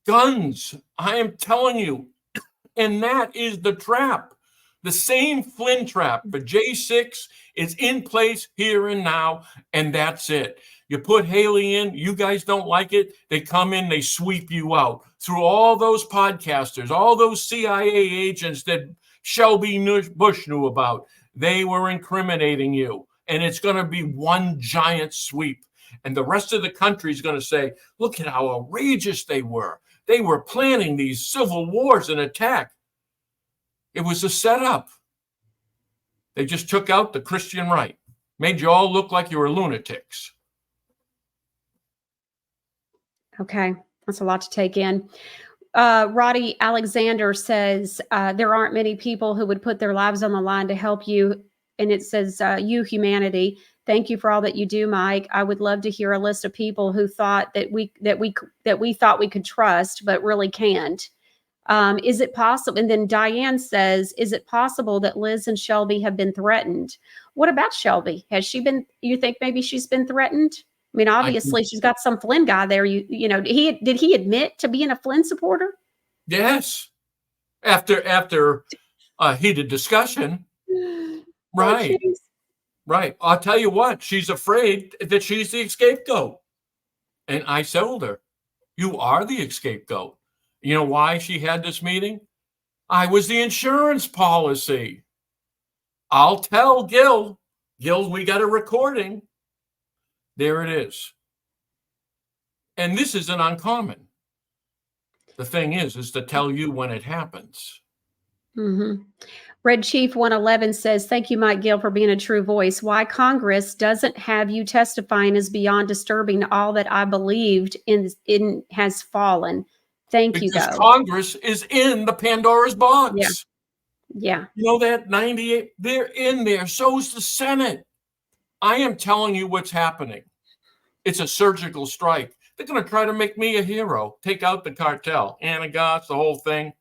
guns. I am telling you, and that is the trap. The same Flynn trap for J6 is in place here and now, and that's it. You put Haley in, you guys don't like it, they come in, they sweep you out. Through all those podcasters, all those CIA agents that Shelby Bush knew about, they were incriminating you. And it's going to be one giant sweep. And the rest of the country is going to say, look at how outrageous they were. They were planning these civil wars and attack. It was a setup. They just took out the Christian right, made you all look like you were lunatics. Okay, that's a lot to take in. Roddy Alexander says, there aren't many people who would put their lives on the line to help you. And it says, you, humanity, thank you for all that you do, Mike. I would love to hear a list of people who thought that we thought we could trust, but really can't. Is it possible? And then Diane says, is it possible that Liz and Shelby have been threatened? What about Shelby? Has she been, you think maybe she's been threatened? I mean, obviously she's got some Flynn guy there. You know, did he admit to being a Flynn supporter? Yes. After heated discussion. Right. Oh, right. I'll tell you what, she's afraid that she's the scapegoat. And I told her, you are the scapegoat. You know why she had this meeting? I was the insurance policy. I'll tell Gil. Gil, we got a recording. There it is. And this isn't uncommon. The thing is to tell you when it happens. Mm-hmm. Red Chief 111 says, thank you, Mike Gill, for being a true voice. Why Congress doesn't have you testifying is beyond disturbing. All that I believed in has fallen. Thank you, Because though. Congress is in the Pandora's box. Yeah. Yeah. You know that 98, they're in there. So's the Senate. I am telling you what's happening. It's a surgical strike. They're going to try to make me a hero, take out the cartel, Anagots, the whole thing.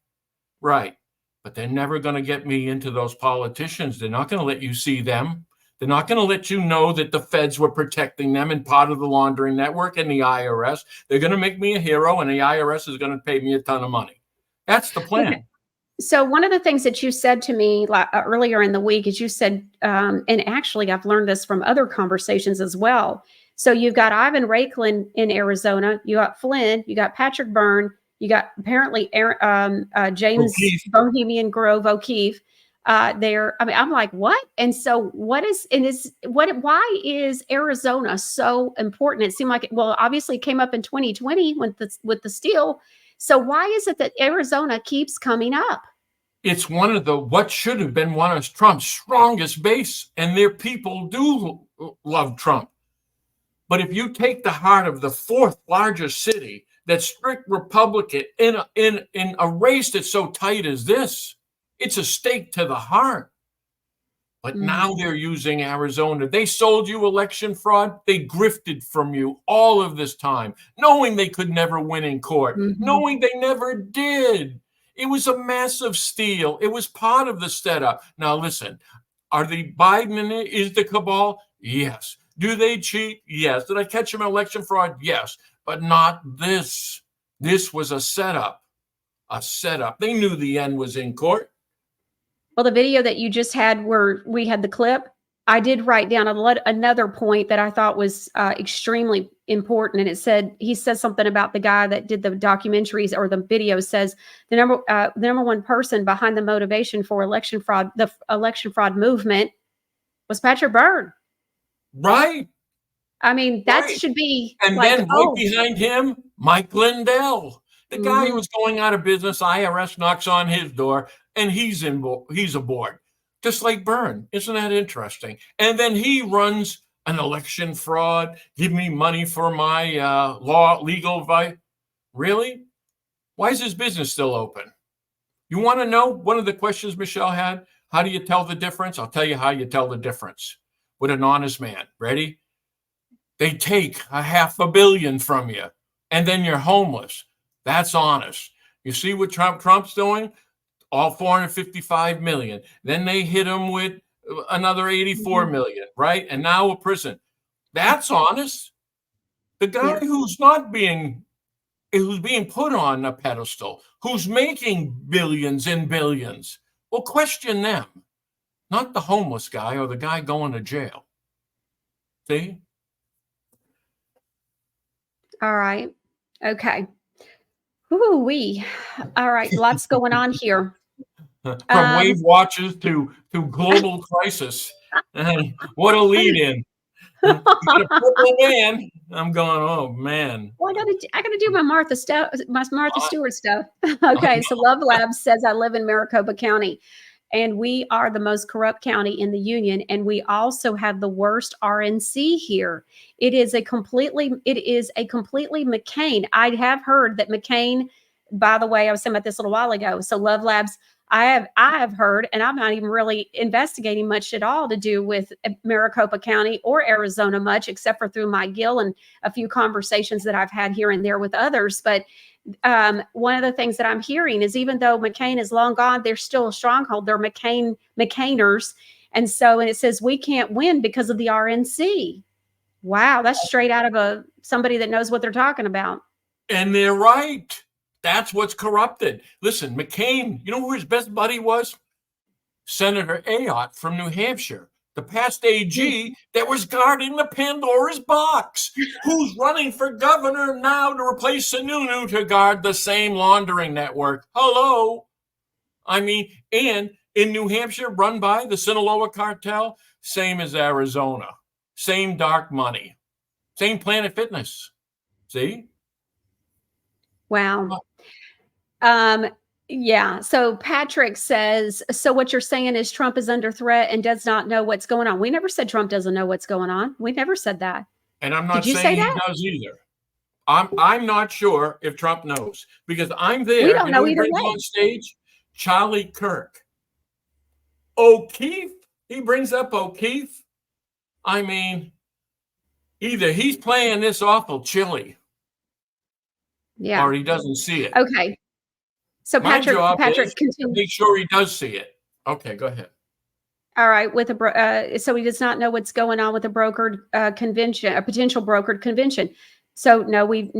Right. But they're never going to get me into those politicians. They're not going to let you see them. They're not going to let you know that the feds were protecting them and part of the laundering network and the IRS. They're going to make me a hero, and the IRS is going to pay me a ton of money. That's the plan. Okay. So one of the things that you said to me earlier in the week is you said, and actually I've learned this from other conversations as well. So you've got Ivan Raiklin in Arizona, you got Flynn, you got Patrick Byrne, you got apparently James O'Keefe. Bohemian Grove O'Keefe there. I mean, I'm like, what? And so why is Arizona so important? It seemed like, well, obviously it came up in 2020 with the steel. So why is it that Arizona keeps coming up? It's one of what should have been one of Trump's strongest base, and their people do love Trump. But if you take the heart of the fourth largest city that's strict Republican in a race that's so tight as this, it's a stake to the heart. But now they're using Arizona. They sold you election fraud. They grifted from you all of this time, knowing they could never win in court, knowing they never did. It was a massive steal. It was part of the setup. Now, listen, are the Biden in it? Is the cabal? Yes. Do they cheat? Yes. Did I catch them in election fraud? Yes. But not this. This was a setup. A setup. They knew the end was in court. Well, the video that you just had where we had the clip, I did write down another point that I thought was extremely important. And he says something about the guy that did the documentaries or the video says the number one person behind the motivation for election fraud, the election fraud movement was Patrick Byrne. Right. I mean, that should be. And like, then right behind him, Mike Lindell, the guy who was going out of business. IRS knocks on his door, and he's aboard, just like Byrne. Isn't that interesting? And then he runs an election fraud. Give me money for my legal advice. Really? Why is his business still open? You want to know one of the questions Michelle had? How do you tell the difference? I'll tell you how you tell the difference with an honest man. Ready? They take $500 million from you, and then you're homeless. That's honest. You see what Trump's doing? All 455 million. Then they hit him with another 84 million, right? And now a prison. That's honest. The guy who's being put on a pedestal, who's making billions and billions, well, question them, not the homeless guy or the guy going to jail. See? All right. Okay. Ooh-wee. All right. Lots going on here. From wave watches to global crisis. What a lead in. You got a purple man. I'm going, oh man. Well, I gotta do my Martha Stewart stuff. Okay, so Love Labs says I live in Maricopa County, and we are the most corrupt county in the union, and we also have the worst RNC here. It is a completely McCain. I have heard that McCain, by the way, I was saying about this a little while ago. So Love Labs, I have heard, and I'm not even really investigating much at all to do with Maricopa County or Arizona much, except for through Mike Gill and a few conversations that I've had here and there with others. But one of the things that I'm hearing is even though McCain is long gone, there's still a stronghold. They're McCainers. And it says we can't win because of the RNC. Wow, that's straight out of somebody that knows what they're talking about. And they're right. That's what's corrupted. Listen, McCain, you know who his best buddy was? Senator Ayotte from New Hampshire, the past AG that was guarding the Pandora's box. Who's running for governor now to replace Sununu to guard the same laundering network? Hello. I mean, and in New Hampshire, run by the Sinaloa cartel, same as Arizona. Same dark money. Same Planet Fitness. See? Wow. Yeah. So Patrick says, so what you're saying is Trump is under threat and does not know what's going on. We never said Trump doesn't know what's going on. We never said that. And I'm Did not you say saying he that? does either. I'm not sure if Trump knows because I'm We there. don't You know know who either brings way. on stage? Charlie Kirk. O'Keefe. He brings up O'Keefe. I mean, either he's playing this awful chilly Yeah. or he doesn't see it. Okay. So My job Patrick is to continues. make sure he does see it. Okay, go ahead. All right, so he does not know what's going on with a brokered convention, a potential brokered convention. So no, we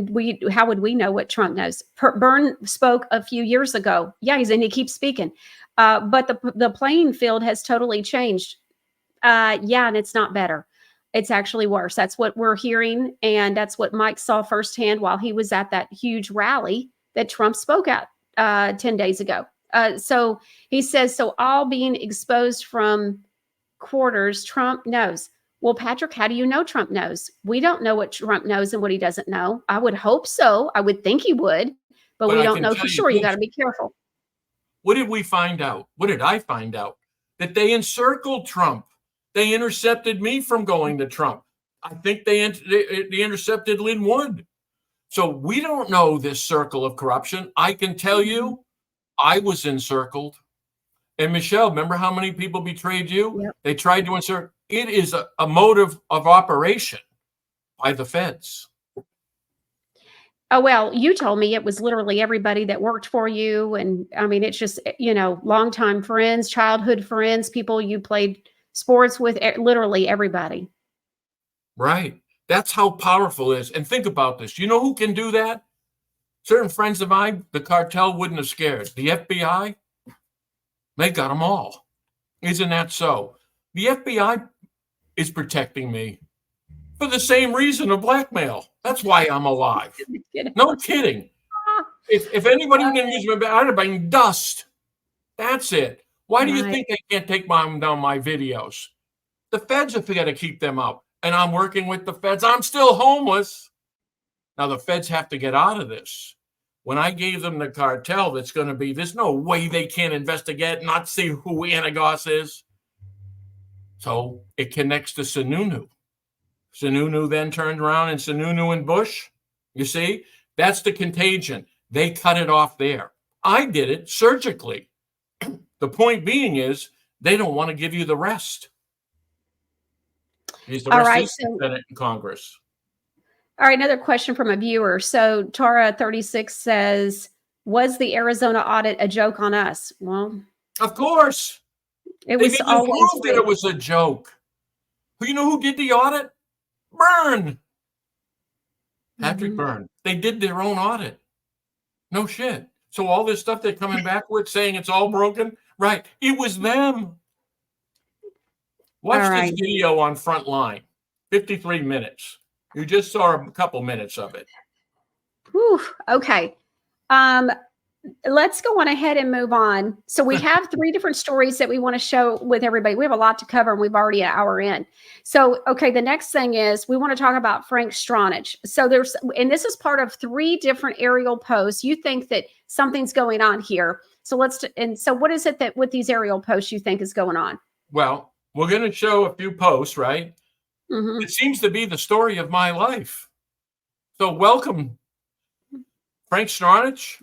how would we know what Trump knows? Byrne spoke a few years ago. Yeah, and he keeps speaking, but the playing field has totally changed. Yeah, and it's not better. It's actually worse. That's what we're hearing, and that's what Mike saw firsthand while he was at that huge rally that Trump spoke at 10 days ago. So he says, so all being exposed from quarters, Trump knows. Well, Patrick, how do you know Trump knows? We don't know what Trump knows and what he doesn't know. I would hope so. I would think he would, but we I don't can know tell for you sure. You this. got to be careful. What did we find out? What did I find out? That they encircled Trump. They intercepted me from going to Trump. I think they intercepted Lynn Wood. So we don't know this circle of corruption. I can tell you, I was encircled. And Michelle, remember how many people betrayed you? Yep. They tried to encircle. It is a motive of operation by the feds. Oh, well, you told me it was literally everybody that worked for you. And I mean, it's just, longtime friends, childhood friends, people you played sports with, literally everybody. Right. That's how powerful it is. And think about this. You know who can do that? Certain friends of mine, the cartel wouldn't have scared. The FBI, they got them all. Isn't that so? The FBI is protecting me for the same reason of blackmail. That's why I'm alive. No kidding. If anybody would have used my, I'd have been dust. That's it. Why do you think they can't take down my videos? The feds have got to keep them out. And I'm working with the feds. I'm still homeless. Now the feds have to get out of this. When I gave them the cartel, that's going to be, there's no way they can't investigate, not see who Anagos is. So it connects to Sununu. Sununu then turned around and Sununu and Bush. You see, that's the contagion. They cut it off there. I did it surgically. The point being is they don't want to give you the rest. He's the All rest right, of the Senate and Congress. All right, another question from a viewer. So Tara36 says, was the Arizona audit a joke on us? Well, of course. It They was didn't always prove that it was a joke. You know who did the audit? Byrne. Patrick Byrne. They did their own audit. No shit. So all this stuff they're coming back with saying it's all broken, right? It was them. Watch this video on Frontline. 53 minutes. You just saw a couple minutes of it. Whew, okay. Let's go on ahead and move on. So we have 3 different stories that we want to show with everybody. We have a lot to cover and we've already an hour in. So, okay, the next thing is we want to talk about Frank Stronach. So and this is part of 3 different aerial posts. You think that something's going on here. So so what is it that with these aerial posts you think is going on? Well, we're going to show a few posts, right? Mm-hmm. It seems to be the story of my life. So welcome, Frank Stronach,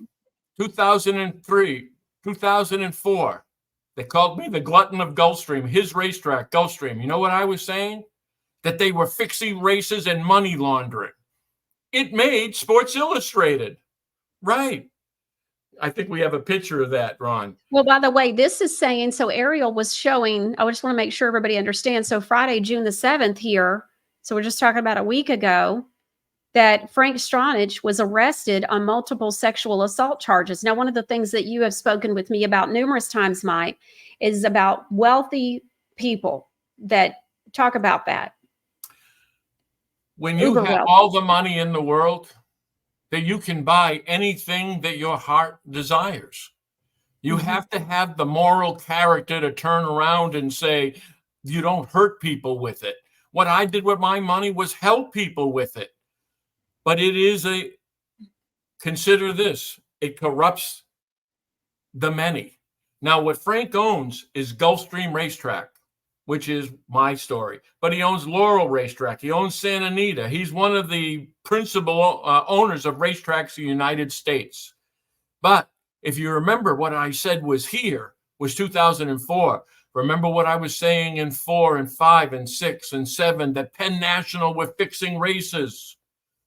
2003, 2004. They called me the glutton of Gulfstream, his racetrack, Gulfstream. You know what I was saying? That they were fixing races and money laundering. It made Sports Illustrated. Right. I think we have a picture of that, Ron. Well, by the way, this is saying, so Ariel was showing, I just want to make sure everybody understands. So Friday, June the 7th here, so we're just talking about a week ago, that Frank Stronach was arrested on multiple sexual assault charges. Now, one of the things that you have spoken with me about numerous times, Mike, is about wealthy people that talk about that. When you have all the money in the world, that you can buy anything that your heart desires. You have to have the moral character to turn around and say, you don't hurt people with it. What I did with my money was help people with it. But it is consider this, it corrupts the many. Now, what Frank owns is Gulfstream Racetrack, which is my story. But he owns Laurel Racetrack. He owns Santa Anita. He's one of the principal owners of racetracks in the United States. But if you remember what I said was 2004. Remember what I was saying in 4 and 5 and 6 and 7, that Penn National were fixing races.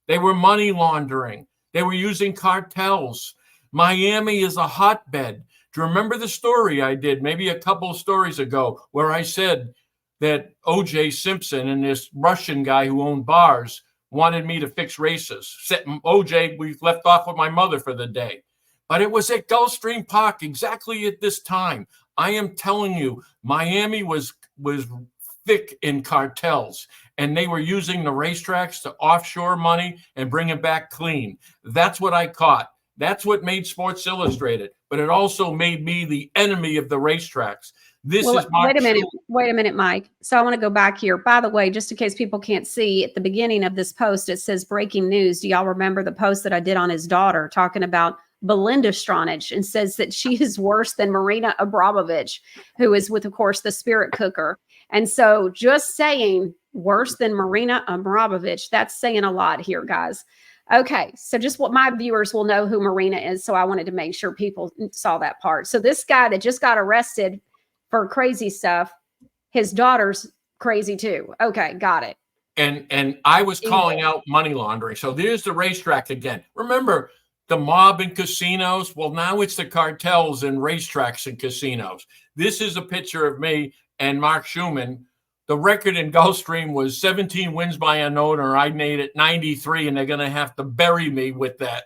They were money laundering. They were using cartels. Miami is a hotbed. Do you remember the story I did maybe a couple of stories ago where I said that O.J. Simpson and this Russian guy who owned bars wanted me to fix races? O.J., we left off with my mother for the day. But it was at Gulfstream Park exactly at this time. I am telling you, Miami was thick in cartels, and they were using the racetracks to offshore money and bring it back clean. That's what I caught. That's what made Sports Illustrated, but it also made me the enemy of the racetracks. This is my Wait a minute, Mike. So I want to go back here. By the way, just in case people can't see, at the beginning of this post, it says breaking news. Do y'all remember the post that I did on his daughter talking about Belinda Stronach, and says that she is worse than Marina Abramovich, who is with, of course, the spirit cooker. And so just saying worse than Marina Abramovich, that's saying a lot here, guys. Okay, so just what my viewers will know who Marina is. So I wanted to make sure people saw that part. So this guy that just got arrested for crazy stuff, his daughter's crazy too. Okay, got it. And I was calling out money laundering. So there's the racetrack again. Remember the mob in casinos? Well, now it's the cartels in racetracks and casinos. This is a picture of me and Mark Schumann. The record in Gulfstream was 17 wins by an owner. I made it 93, and they're going to have to bury me with that.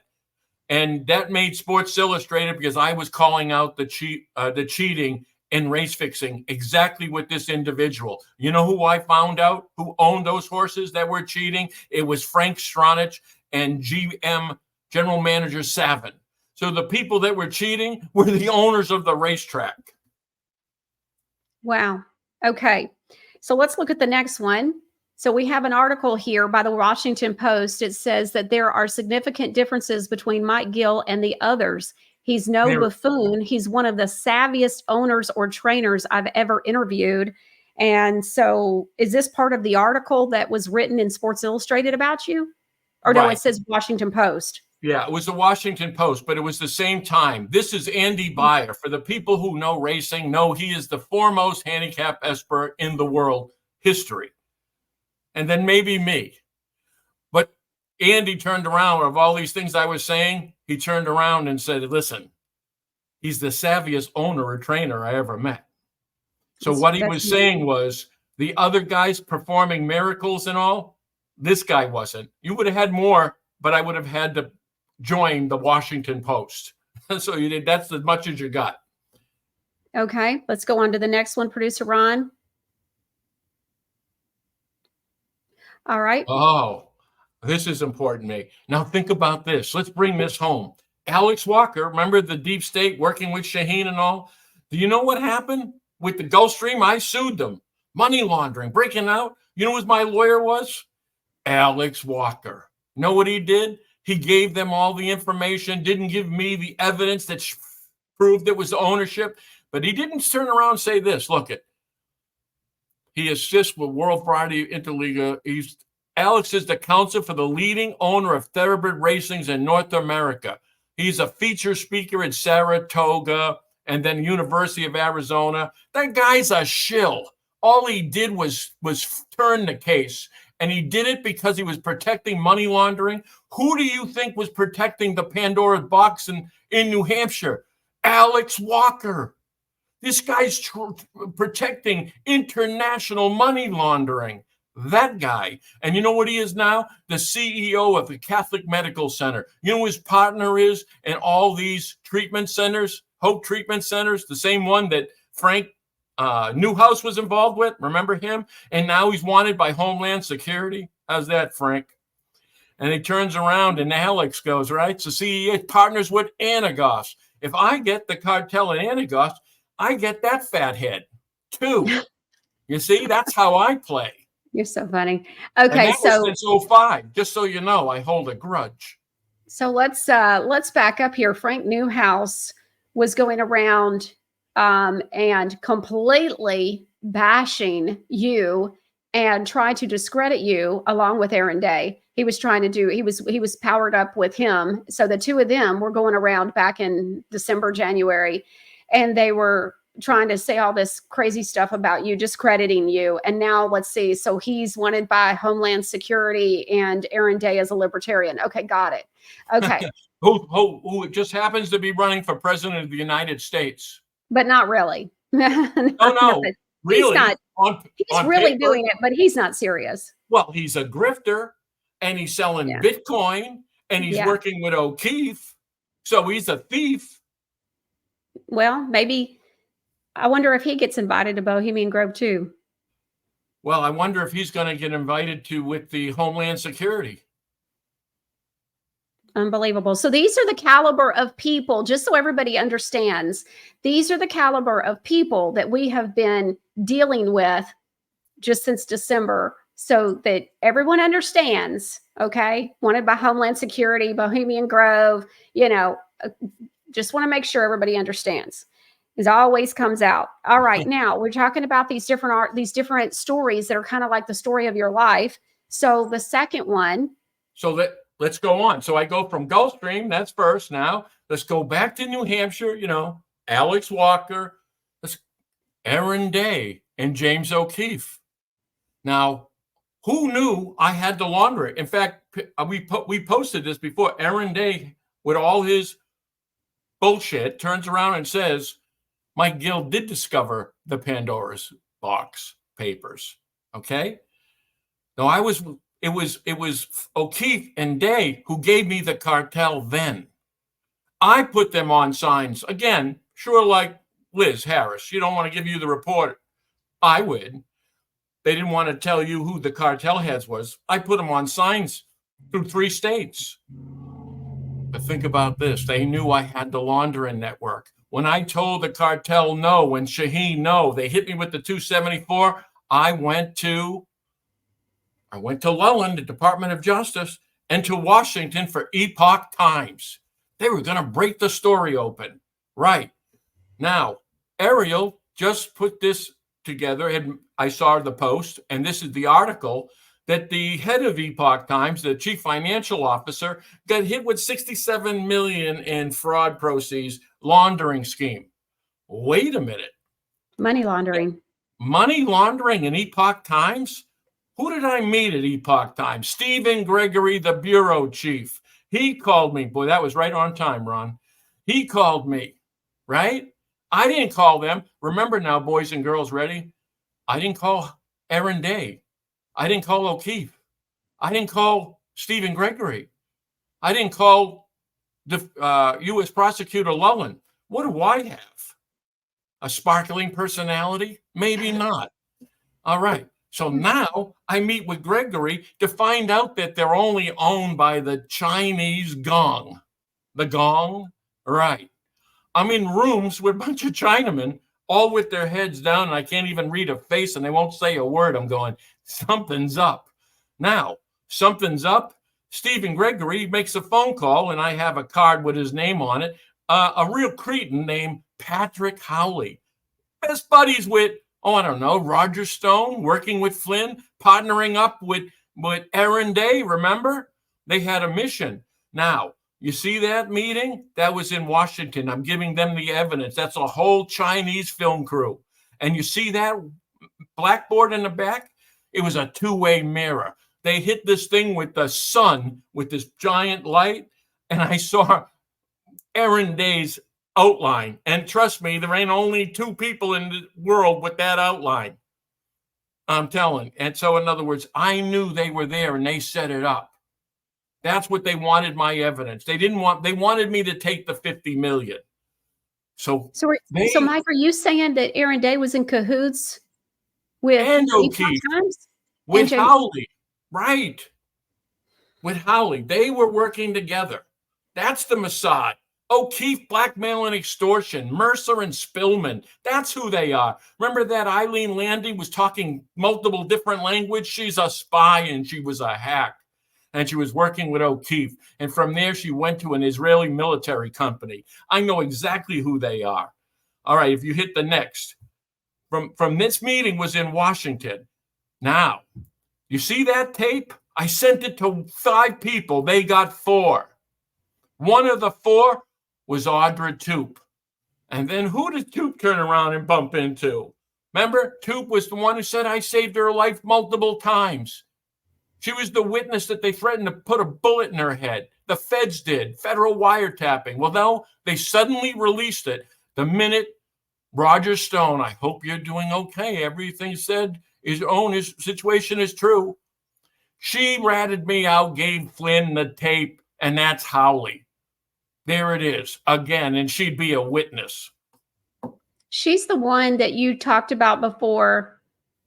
And that made Sports Illustrated because I was calling out the cheating in race fixing, exactly with this individual. You know who I found out who owned those horses that were cheating? It was Frank Stronach and GM General Manager Savin. So the people that were cheating were the owners of the racetrack. Wow. Okay. So let's look at the next one. So we have an article here by the Washington Post. It says that there are significant differences between Mike Gill and the others. He's no buffoon. He's one of the savviest owners or trainers I've ever interviewed. And so is this part of the article that was written in Sports Illustrated about you? Or no, Right. it says Washington Post. Yeah, it was the Washington Post, but it was the same time. This is Andy Beyer. For the people who know racing, know he is the foremost handicap expert in the world history. And then maybe me. But Andy turned around of all these things I was saying. He turned around and said, listen, he's the savviest owner or trainer I ever met. So what he was saying was the other guys performing miracles and all, this guy wasn't. You would have had more, but I would have had to join the Washington Post. So you did. That's as much as you got. Okay, let's go on to the next one, producer Ron. All right. Oh, this is important, Meg. Now think about this. Let's bring this home. Alex Walker, remember the deep state working with Shaheen and all? Do you know what happened with the Gulfstream? I sued them. Money laundering, breaking out. You know who my lawyer was? Alex Walker. Know what he did? He gave them all the information, didn't give me the evidence that proved it was ownership, but he didn't turn around and say this. Look it. He assists with World Variety Interliga. Alex is the counsel for the leading owner of Thoroughbred Racings in North America. He's a feature speaker at Saratoga and then University of Arizona. That guy's a shill. All he did was turn the case. And he did it because he was protecting money laundering. Who do you think was protecting the Pandora's box in New Hampshire? Alex Walker. This guy's protecting international money laundering. That guy. And you know what he is now? The CEO of the Catholic Medical Center. You know who his partner is in all these treatment centers, Hope Treatment Centers, the same one that Frank Newhouse was involved with. Remember him? And now he's wanted by Homeland Security. How's that, Frank? And he turns around and Alex goes, right? So see, he partners with Anagos. If I get the cartel in Anagos, I get that fat head too. You see, that's how I play. You're so funny. Okay, so since 05, just so you know, I hold a grudge. So let's back up here. Frank Newhouse was going around and completely bashing you and trying to discredit you along with Aaron Day. He was trying to do, he was powered up with him. So the two of them were going around back in December, January, and they were trying to say all this crazy stuff about you, discrediting you. And now let's see. So he's wanted by Homeland Security and Aaron Day as a libertarian. Okay, got it. Okay. who just happens to be running for president of the United States. But not really. No, But really. He's really doing it, but he's not serious. Well, he's a grifter, and he's selling Bitcoin, and he's working with O'Keefe. So he's a thief. Well, maybe. I wonder if he gets invited to Bohemian Grove too. Well, I wonder if he's going to get invited to with the Homeland Security. Unbelievable. So these are the caliber of people, just so everybody understands, these are the caliber of people that we have been dealing with just since December, so that everyone understands, okay? Wanted by Homeland Security, Bohemian Grove, just want to make sure everybody understands. It always comes out. All right, now we're talking about these different stories that are kind of like the story of your life. So the second one. So let's go on. So I go from Gulfstream, that's first. Now let's go back to New Hampshire, Alex Walker, Aaron Day, and James O'Keefe. Now, who knew I had to launder it? In fact, we posted this before. Aaron Day, with all his bullshit, turns around and says, Mike Gill did discover the Pandora's box papers. Okay. No, it was O'Keefe and Day who gave me the cartel then. I put them on signs. Again, sure, like Liz Harris. She don't want to give you the report. I would. They didn't want to tell you who the cartel heads was. I put them on signs through 3 states. But think about this. They knew I had the laundering network. When I told the cartel no, when Shaheen no, they hit me with the 274. I went to Lelland, the Department of Justice, and to Washington for Epoch Times. They were going to break the story open. Right. Now, Ariel just put this together, and I saw the post, and this is the article, that the head of Epoch Times, the chief financial officer, got hit with $67 million in fraud proceeds laundering scheme. Wait a minute. Money laundering. Money laundering in Epoch Times? Who did I meet at Epoch Times? Stephen Gregory, the bureau chief. He called me. Boy, that was right on time, Ron. He called me, right? I didn't call them. Remember now, boys and girls, ready? I didn't call Aaron Day. I didn't call O'Keefe. I didn't call Stephen Gregory. I didn't call the U.S. prosecutor Lelland. What do I have? A sparkling personality? Maybe not. All right. So now I meet with Gregory to find out that they're only owned by the Chinese gong. The gong? Right. I'm in rooms with a bunch of Chinamen, all with their heads down, and I can't even read a face, and they won't say a word. I'm going, something's up. Now, something's up. Stephen Gregory makes a phone call, and I have a card with his name on it. A real cretin named Patrick Howley. Best buddies with, I don't know, Roger Stone, working with Flynn, partnering up with Aaron Day, remember? They had a mission. Now, you see that meeting? That was in Washington. I'm giving them the evidence. That's a whole Chinese film crew. And you see that blackboard in the back? It was a 2-way mirror. They hit this thing with the sun, with this giant light, and I saw Aaron Day's outline. And trust me, there ain't only 2 people in the world with that outline. I'm telling. And so, in other words, I knew they were there and they set it up. That's what they wanted, my evidence. They wanted me to take the 50 million. So Mike, are you saying that Aaron Day was in cahoots with O'Keefe, with Howley, right? With Howley, they were working together. That's the Mossad. O'Keefe, blackmail and extortion. Mercer and Spillman. That's who they are. Remember that Eileen Landy was talking multiple different languages? She's a spy and she was a hack. and she was working with O'Keefe. And from there, she went to an Israeli military company. I know exactly who they are. All right, if you hit the next. From this meeting was in Washington. Now, you see that tape? I sent it to 5 people. They got 4. One of the 4 was Audra Toup. And then who did Toup turn around and bump into? Remember, Toup was the one who said, I saved her life multiple times. She was the witness that they threatened to put a bullet in her head. The feds did, federal wiretapping. Well, no, they suddenly released it the minute Roger Stone, I hope you're doing okay. Everything said his situation is true. She ratted me out, gave Flynn the tape, and that's Howley. There it is again, and she'd be a witness. She's the one that you talked about before,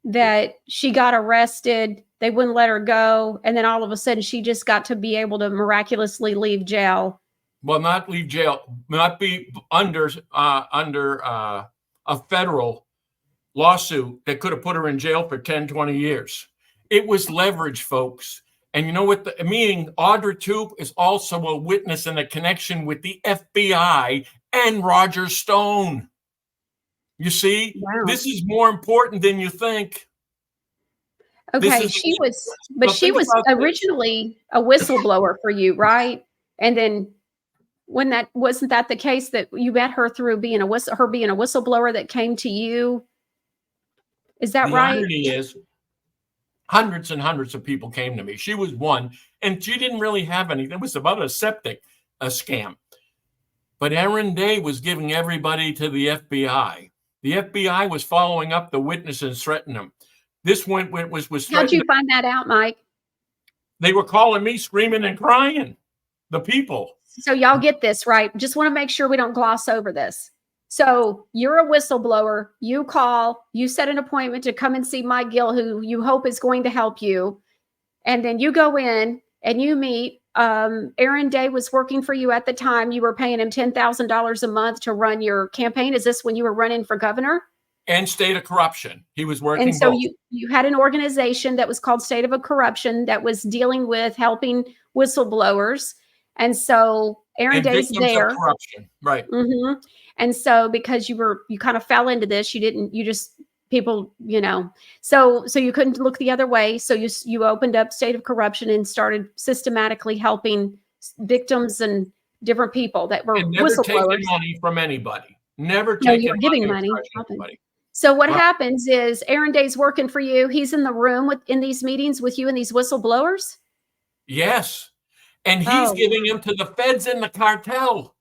that she got arrested. They wouldn't let her go. And then all of a sudden she just got to be able to miraculously leave jail. Well, not leave jail, not be under a federal lawsuit that could have put her in jail for 10, 20 years. It was leverage, folks. And you know what? Meaning Audra Toup is also a witness in a connection with the FBI and Roger Stone. You see, Wow. This is more important than you think. Okay, she was originally a whistleblower for you, right? And then wasn't that the case that you met her through being a whistleblower that came to you? Is that right? The irony is, hundreds and hundreds of people came to me. She was one, and she didn't really have anything. It was about a septic scam. But Erin Day was giving everybody to the FBI. The FBI was following up the witnesses, threatening them. This was How'd you find that out, Mike? They were calling me, screaming and crying. The people. So y'all get this, right? Just want to make sure we don't gloss over this. So you're a whistleblower. You call, you set an appointment to come and see Mike Gill, who you hope is going to help you. And then you go in and you meet. Erin Day was working for you at the time. You were paying him $10,000 a month to run your campaign. Is this when you were running for governor? And State of Corruption. He was working. And so both. you had an organization that was called State of Corruption that was dealing with helping whistleblowers. And so Erin Day's there. Of corruption. Right. Mm-hmm. And so because you kind of fell into this, people, so you couldn't look the other way. So you opened up State of Corruption and started systematically helping victims and different people that were and never whistleblowers. Taking money from anybody. Never No, taking you were giving money. So what happens is Erin Day's working for you. He's in the room in these meetings with you and these whistleblowers. Yes. And he's giving them to the feds and the cartel.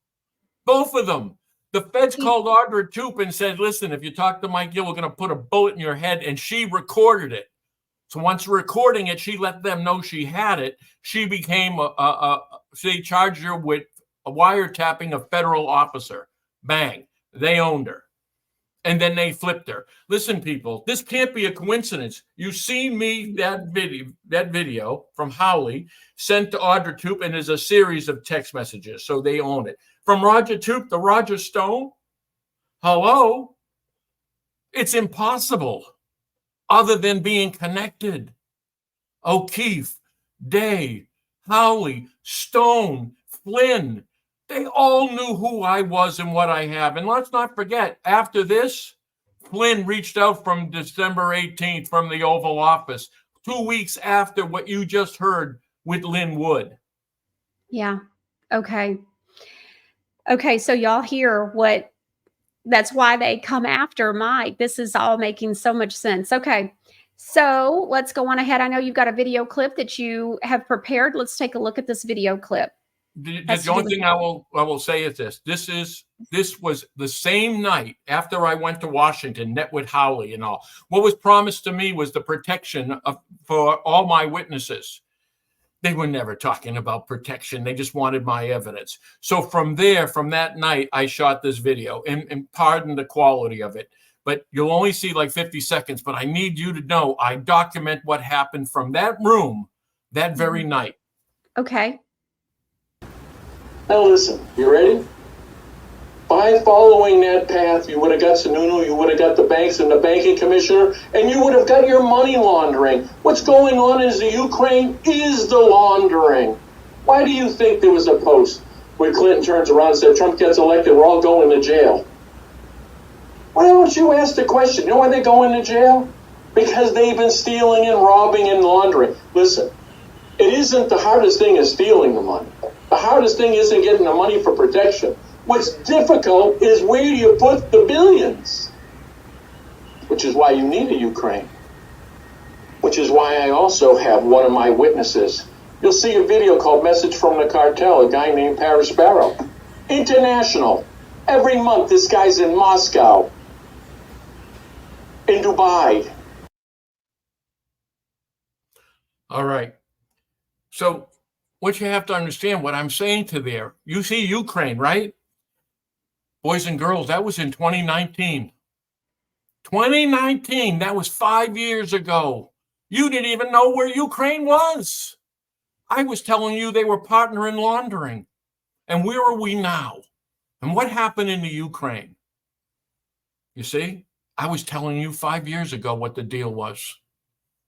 Both of them. The feds called Audra Toup and said, listen, if you talk to Mike Gill, we're going to put a bullet in your head. And she recorded it. So once recording it, she let them know she had it. She became they charged her with a wiretapping a federal officer. Bang. They owned her. And then they flipped her. Listen, people, this can't be a coincidence. You see me that video from Howley sent to Audra Toup, and there's a series of text messages, so they own it. From Roger Toup to Roger Stone, hello? It's impossible other than being connected. O'Keefe, Day, Howley, Stone, Flynn, they all knew who I was and what I have. And let's not forget, after this, Flynn reached out from December 18th from the Oval Office, 2 weeks after what you just heard with Lynn Wood. Yeah. Okay. Okay. So y'all hear that's why they come after Mike. This is all making so much sense. Okay. So let's go on ahead. I know you've got a video clip that you have prepared. Let's take a look at this video clip. The only thing I will say is this. This was the same night after I went to Washington, met with Howley and all. What was promised to me was the protection for all my witnesses. They were never talking about protection. They just wanted my evidence. So from that night, I shot this video, and pardon the quality of it, but you'll only see like 50 seconds. But I need you to know I document what happened from that room that very night. Okay. Now listen, you ready? By following that path, you would have got Sununu, you would have got the banks and the banking commissioner, and you would have got your money laundering. What's going on in the Ukraine is the laundering. Why do you think there was a post where Clinton turns around and said, Trump gets elected, we're all going to jail? Why don't you ask the question? You know why they're going to jail? Because they've been stealing and robbing and laundering. Listen, it isn't the hardest thing is stealing the money. The hardest thing isn't getting the money for protection. What's difficult is where do you put the billions? Which is why you need a Ukraine. Which is why I also have one of my witnesses. You'll see a video called Message from the Cartel, a guy named Paris Sparrow. International. Every month this guy's in Moscow, in Dubai. All right. So what you have to understand, what I'm saying to there, you see Ukraine, right? Boys and girls, that was in 2019. 2019, that was 5 years ago. You didn't even know where Ukraine was. I was telling you they were partner in laundering. And where are we now? And what happened in the Ukraine? You see, I was telling you 5 years ago what the deal was.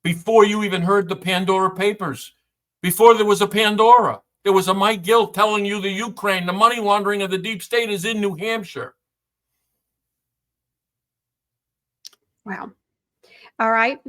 Before you even heard the Pandora Papers, before there was a Pandora, there was a Mike Gill telling you the Ukraine, the money laundering of the deep state is in New Hampshire. Wow. All right.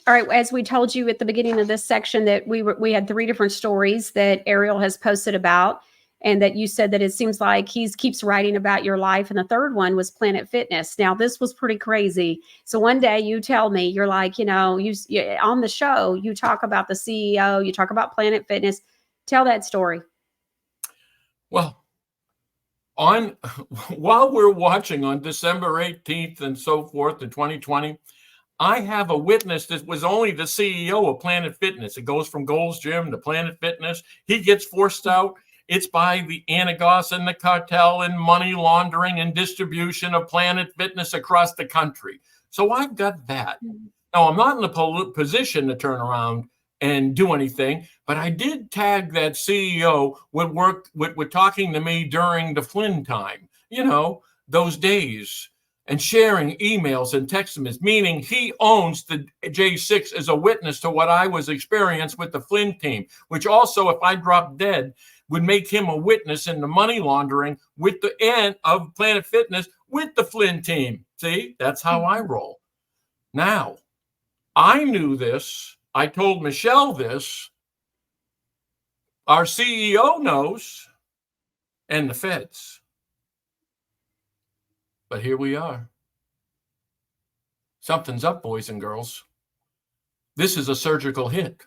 All right. As we told you at the beginning of this section that we had 3 different stories that Ariel has posted about, and that you said that it seems like he keeps writing about your life. And the third one was Planet Fitness. Now, this was pretty crazy. So one day you tell me, you're like, you on the show, you talk about the CEO, you talk about Planet Fitness. Tell that story. Well, while we're watching on December 18th and so forth in 2020, I have a witness that was only the CEO of Planet Fitness. It goes from Gold's Gym to Planet Fitness. He gets forced out. It's by the Anagos and the cartel and money laundering and distribution of Planet Fitness across the country. So I've got that. Now, I'm not in a position to turn around and do anything, but I did tag that CEO with talking to me during the Flynn time, those days, and sharing emails and text messages, meaning he owns the J6 as a witness to what I was experienced with the Flynn team, which also, if I dropped dead, would make him a witness in the money laundering with the end of Planet Fitness with the Flynn team. See, that's how I roll. Now, I knew this. I told Michelle this. Our CEO knows, and the feds. But here we are. Something's up, boys and girls. This is a surgical hit.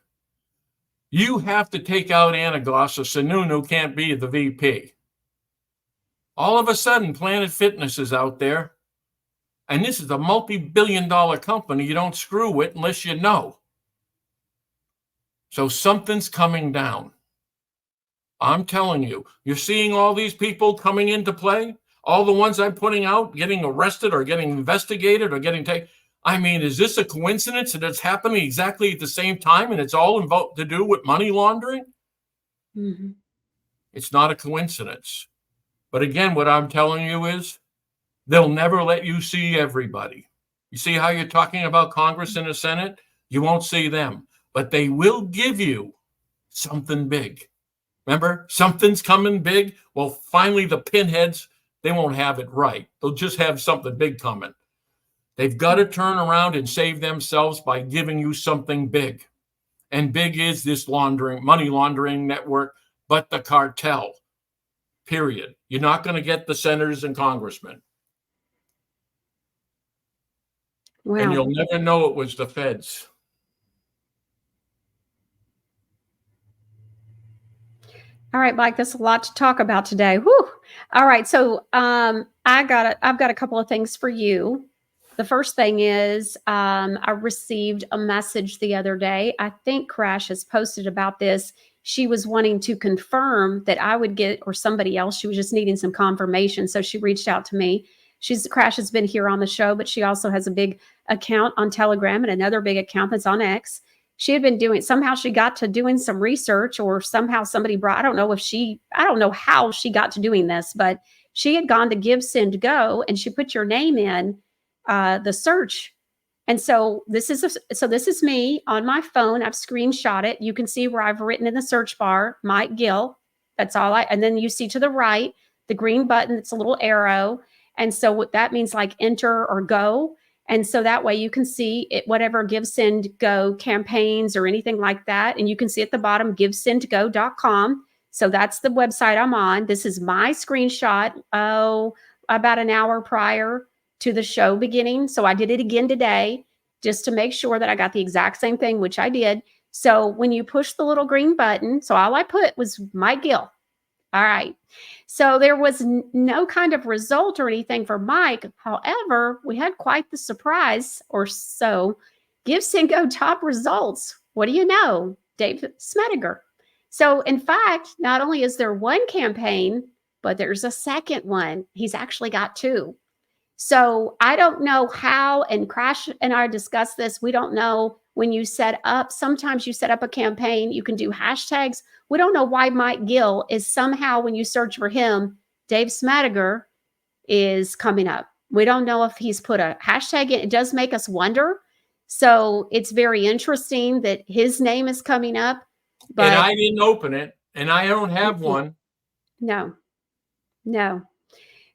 You have to take out Anagos, or Sununu can't be the VP. All of a sudden, Planet Fitness is out there. And this is a multi-billion-dollar company. You don't screw with unless you know. So something's coming down. I'm telling you, you're seeing all these people coming into play. All the ones I'm putting out, getting arrested or getting investigated or getting taken. I mean, is this a coincidence that it's happening exactly at the same time and it's all to do with money laundering? Mm-hmm. It's not a coincidence. But again, what I'm telling you is they'll never let you see everybody. You see how you're talking about Congress and the Senate? You won't see them, but they will give you something big. Remember, something's coming big. Well, finally, the pinheads, they won't have it right. They'll just have something big coming. They've got to turn around and save themselves by giving you something big. And big is this money laundering network, but the cartel, period. You're not going to get the senators and congressmen. Wow. And you'll never know it was the feds. All right, Mike, that's a lot to talk about today. Whew. All right, so I've got a couple of things for you. The first thing is I received a message the other day. I think Crash has posted about this. She was wanting to confirm that I would get, or somebody else, she was just needing some confirmation. So she reached out to me. Crash has been here on the show, but she also has a big account on Telegram and another big account that's on X. She had been somehow she got to doing some research, or somehow somebody I don't know how she got to doing this, but she had gone to Give, Send, Go, and she put your name in the search. And so this is me on my phone. I've screenshot it. You can see where I've written in the search bar, Mike Gill. That's all and then you see to the right, the green button, it's a little arrow. And so what that means, like enter or go. And so that way you can see it, whatever Give, Send, Go campaigns or anything like that. And you can see at the bottom, givesendgo.com. So that's the website I'm on. This is my screenshot. About an hour prior to the show beginning. So I did it again today just to make sure that I got the exact same thing, which I did. So when you push the little green button, so all I put was Mike Gill. All right. So there was no kind of result or anything for Mike. However, we had quite the surprise or so. Give, Send, Go top results. What do you know? Dave Smettiger. So in fact, not only is there one campaign, but there's a second one. He's actually got two. So I don't know how, and Crash and I discussed this. We don't know when you set up, sometimes you set up a campaign, you can do hashtags. We don't know why Mike Gill is somehow, when you search for him, Dave Smettiger is coming up. We don't know if he's put a hashtag in. It does make us wonder. So it's very interesting that his name is coming up. But and I didn't open it, and I don't have one. No.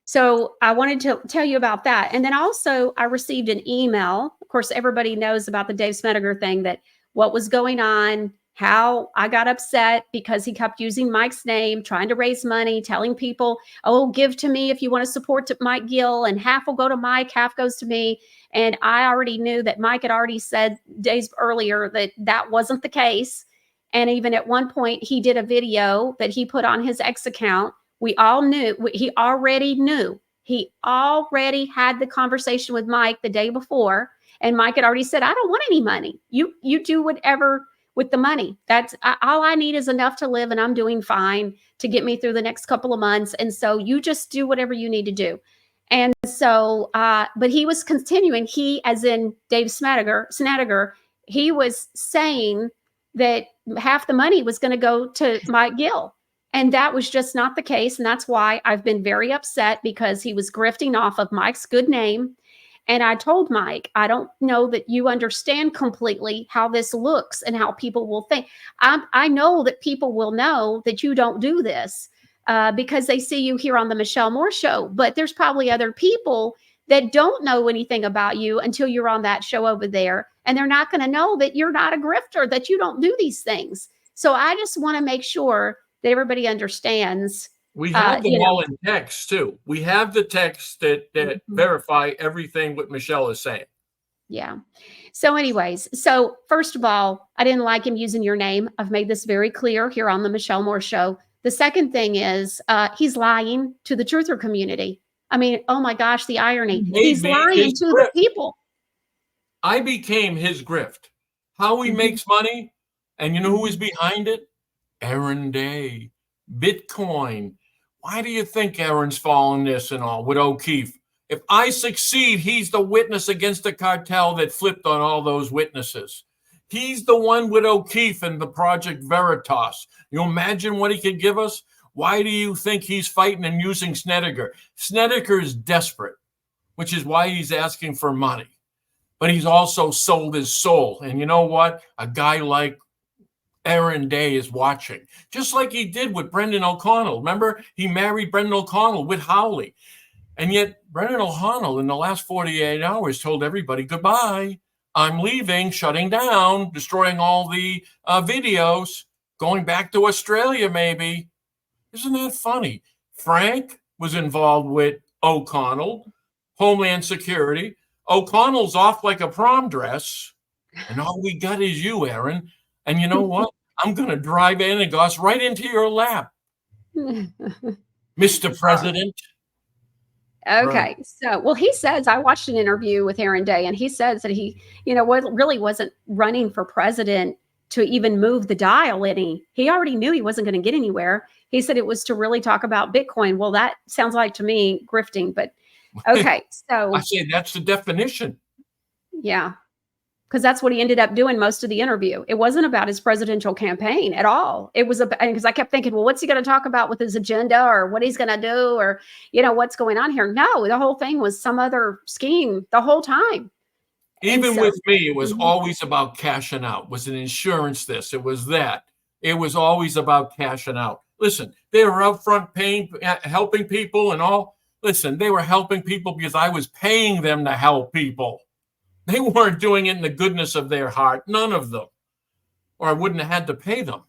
So I wanted to tell you about that. And then also I received an email. Of course, everybody knows about the Dave Smettiger thing, that what was going on, how I got upset because he kept using Mike's name, trying to raise money, telling people, oh, give to me if you want to support Mike Gill, and half will go to Mike, half goes to me. And I already knew that Mike had already said days earlier that that wasn't the case. And even at one point, he did a video that he put on his X account. We all knew, he already knew. He already had the conversation with Mike the day before. And Mike had already said, I don't want any money. You do whatever with the money. That's all I need is enough to live, and I'm doing fine to get me through the next couple of months. And so you just do whatever you need to do. And so, but he was continuing, he, as in Dave Smettiger, he was saying that half the money was going to go to Mike Gill. And that was just not the case. And that's why I've been very upset, because he was grifting off of Mike's good name. And I told Mike, I don't know that you understand completely how this looks and how people will think. I know that people will know that you don't do this because they see you here on the Michelle Moore Show. But there's probably other people that don't know anything about you until you're on that show over there. And they're not going to know that you're not a grifter, that you don't do these things. So I just want to make sure that everybody understands. We have them all in text too. We have the text that verify everything what Michelle is saying. Yeah. So anyways, so first of all, I didn't like him using your name. I've made this very clear here on the Michelle Moore Show. The second thing is he's lying to the truther community. I mean, oh my gosh, the irony. He's lying to the people. I became his grift. How he makes money, and you know who is behind it? Aaron Day, Bitcoin. Why do you think Aaron's following this and all with O'Keefe? If I succeed, he's the witness against the cartel that flipped on all those witnesses. He's the one with O'Keefe and the Project Veritas. You imagine what he could give us? Why do you think he's fighting and using Smettiger? Smettiger is desperate, which is why he's asking for money. But he's also sold his soul. And you know what? A guy like Aaron Day is watching, just like he did with Brendan O'Connell. Remember, he married Brendan O'Connell with Howley. And yet Brendan O'Connell in the last 48 hours told everybody, goodbye, I'm leaving, shutting down, destroying all the videos, going back to Australia maybe. Isn't that funny? Frank was involved with O'Connell, Homeland Security. O'Connell's off like a prom dress, and all we got is you, Aaron. And you know what? I'm going to drive Anagos right into your lap, Mr. President. Okay. So, well, he says, I watched an interview with Aaron Day, and he says that he, really wasn't running for president to even move the dial any. He already knew he wasn't going to get anywhere. He said it was to really talk about Bitcoin. Well, that sounds like to me grifting, but okay. So I say that's the definition. Yeah. because that's what he ended up doing most of the interview. It wasn't about his presidential campaign at all. It was about, because I kept thinking, well, what's he going to talk about with his agenda, or what he's going to do, or, what's going on here? No, the whole thing was some other scheme the whole time. Even with me, it was always about cashing out. It was an insurance this, it was that. It was always about cashing out. Listen, they were out front paying, helping people and all. Listen, they were helping people because I was paying them to help people. They weren't doing it in the goodness of their heart, none of them, or I wouldn't have had to pay them.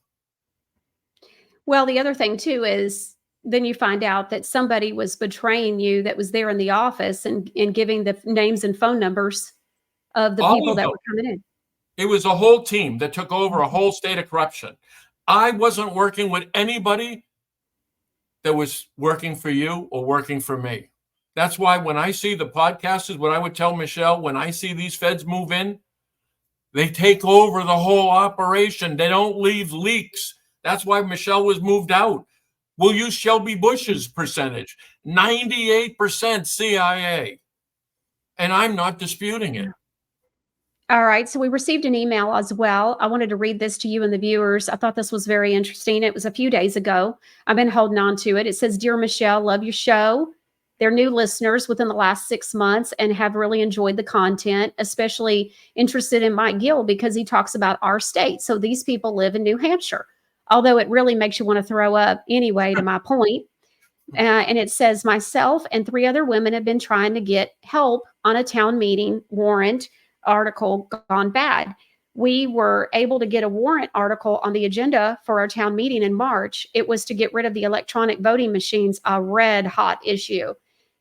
Well, the other thing too is then you find out that somebody was betraying you that was there in the office and giving the names and phone numbers of the people that were coming in. It was a whole team that took over a whole state of corruption. I wasn't working with anybody that was working for you or working for me. That's why when I see the podcasters, what I would tell Michelle, when I see these feds move in, they take over the whole operation. They don't leave leaks. That's why Michelle was moved out. We'll use Shelby Bush's percentage, 98% CIA. And I'm not disputing it. All right. So we received an email as well. I wanted to read this to you and the viewers. I thought this was very interesting. It was a few days ago. I've been holding on to it. It says, "Dear Michelle, love your show. They're new listeners within the last 6 months and have really enjoyed the content, especially interested in Mike Gill because he talks about our state. So these people live in New Hampshire, although it really makes you want to throw up anyway, to my point." And it says, "Myself and 3 other women have been trying to get help on a town meeting warrant article gone bad. We were able to get a warrant article on the agenda for our town meeting in March. It was to get rid of the electronic voting machines, a red hot issue.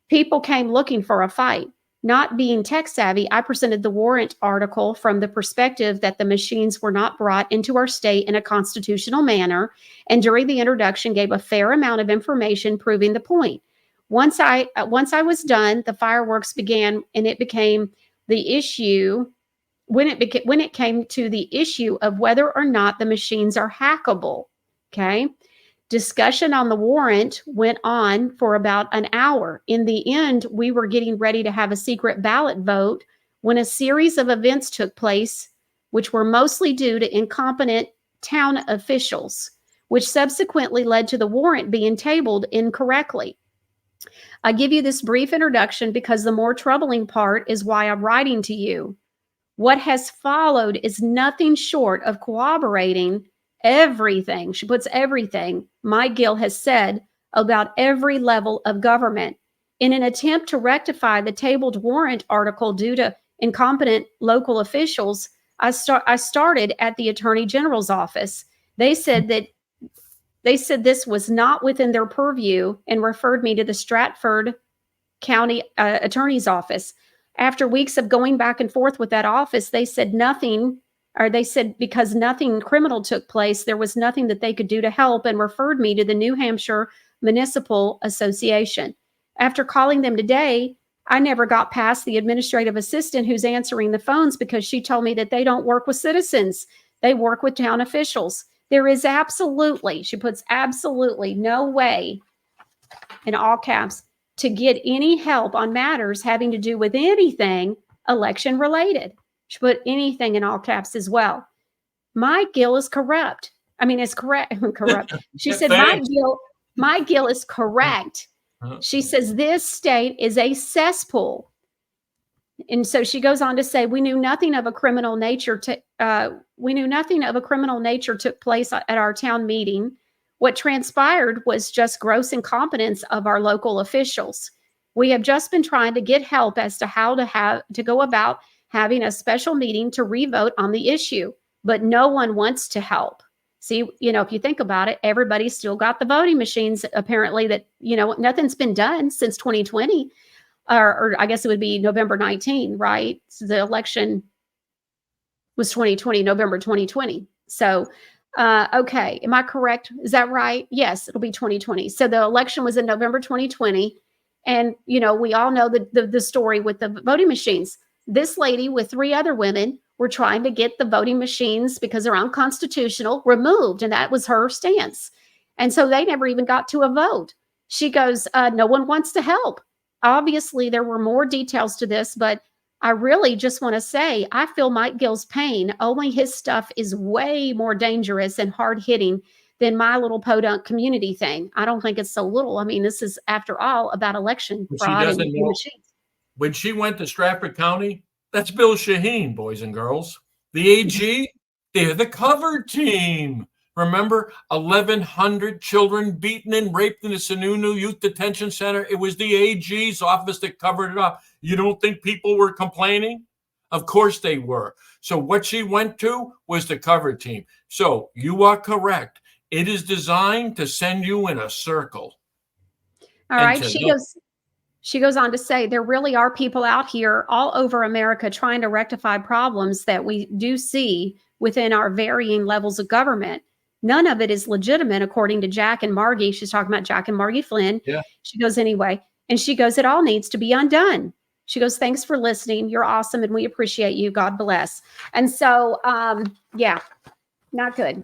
People came looking for a fight. Not being tech savvy, I presented the warrant article from the perspective that the machines were not brought into our state in a constitutional manner, and during the introduction gave a fair amount of information proving the point. Once I was done, the fireworks began, and it became the issue when it came to the issue of whether or not the machines are hackable. Okay. Discussion on the warrant went on for about an hour. In the end, we were getting ready to have a secret ballot vote when a series of events took place, which were mostly due to incompetent town officials, which subsequently led to the warrant being tabled incorrectly. I give you this brief introduction because the more troubling part is why I'm writing to you. What has followed is nothing short of corroborating everything," she puts everything, "Mike Gill has said about every level of government. In an attempt to rectify the tabled warrant article due to incompetent local officials, I started at the Attorney General's office. They said this was not within their purview and referred me to the Stratford County Attorney's office. After weeks of going back and forth with that office, they said because nothing criminal took place, there was nothing that they could do to help, and referred me to the New Hampshire Municipal Association. After calling them today, I never got past the administrative assistant who's answering the phones because she told me that they don't work with citizens. They work with town officials. There is absolutely," she puts absolutely, "no way," in all caps, "to get any help on matters having to do with anything election related." She put anything in all caps as well. "Mike Gill is corrupt." I mean, it's correct. Corrupt. She said, Mike Gill is correct. She says, "This state is a cesspool." And so she goes on to say, we knew nothing of a criminal nature took place at our town meeting. What transpired was just gross incompetence of our local officials. We have just been trying to get help as to how to go about having a special meeting to revote on the issue, but no one wants to help. See, if you think about it, everybody's still got the voting machines, apparently, that, nothing's been done since 2020. Or I guess it would be November 19, right? So the election was 2020, November 2020. So, okay, am I correct? Is that right? Yes, it'll be 2020. So the election was in November 2020. And, we all know the story with the voting machines. This lady with 3 other women were trying to get the voting machines, because they're unconstitutional, removed. And that was her stance. And so they never even got to a vote. She goes, no one wants to help. Obviously, there were more details to this, but I really just want to say, I feel Mike Gill's pain, only his stuff is way more dangerous and hard hitting than my little podunk community thing. I don't think it's so little. I mean, this is, after all, about election But she fraud and doesn't know. machines. When she went to Stratford County, that's Bill Shaheen, boys and girls. The AG, they're the cover team. Remember, 1,100 children beaten and raped in the Sununu Youth Detention Center. It was the AG's office that covered it up. You don't think people were complaining? Of course they were. So what she went to was the cover team. So you are correct. It is designed to send you in a circle. All right. She goes on to say, there really are people out here all over America trying to rectify problems that we do see within our varying levels of government. None of it is legitimate, according to Jack and Margie. She's talking about Jack and Margie Flynn. Yeah. She goes, anyway, and she goes, it all needs to be undone. She goes, thanks for listening. You're awesome, and we appreciate you. God bless. And so, yeah, not good.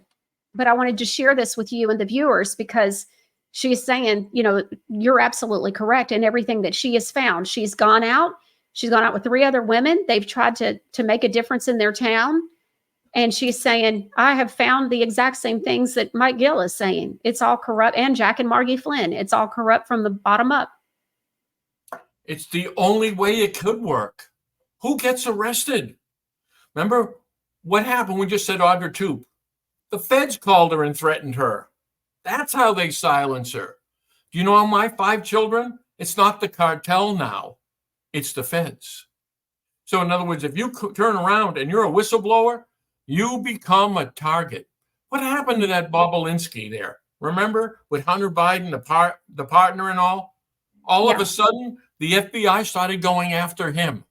But I wanted to share this with you and the viewers because she's saying, you know, you're absolutely correct in everything that she has found. She's gone out with 3 other women. They've tried to make a difference in their town. And she's saying, I have found the exact same things that Mike Gill is saying. It's all corrupt. And Jack and Margie Flynn. It's all corrupt from the bottom up. It's the only way it could work. Who gets arrested? Remember what happened? We just said Audra Toop. The feds called her and threatened her. That's how they silence her. Do you know my 5 children? It's not the cartel now. It's the feds. So in other words, if you turn around and you're a whistleblower, you become a target. What happened to that Bob Alinsky there? Remember, with Hunter Biden, the partner and all? All of a sudden, the FBI started going after him.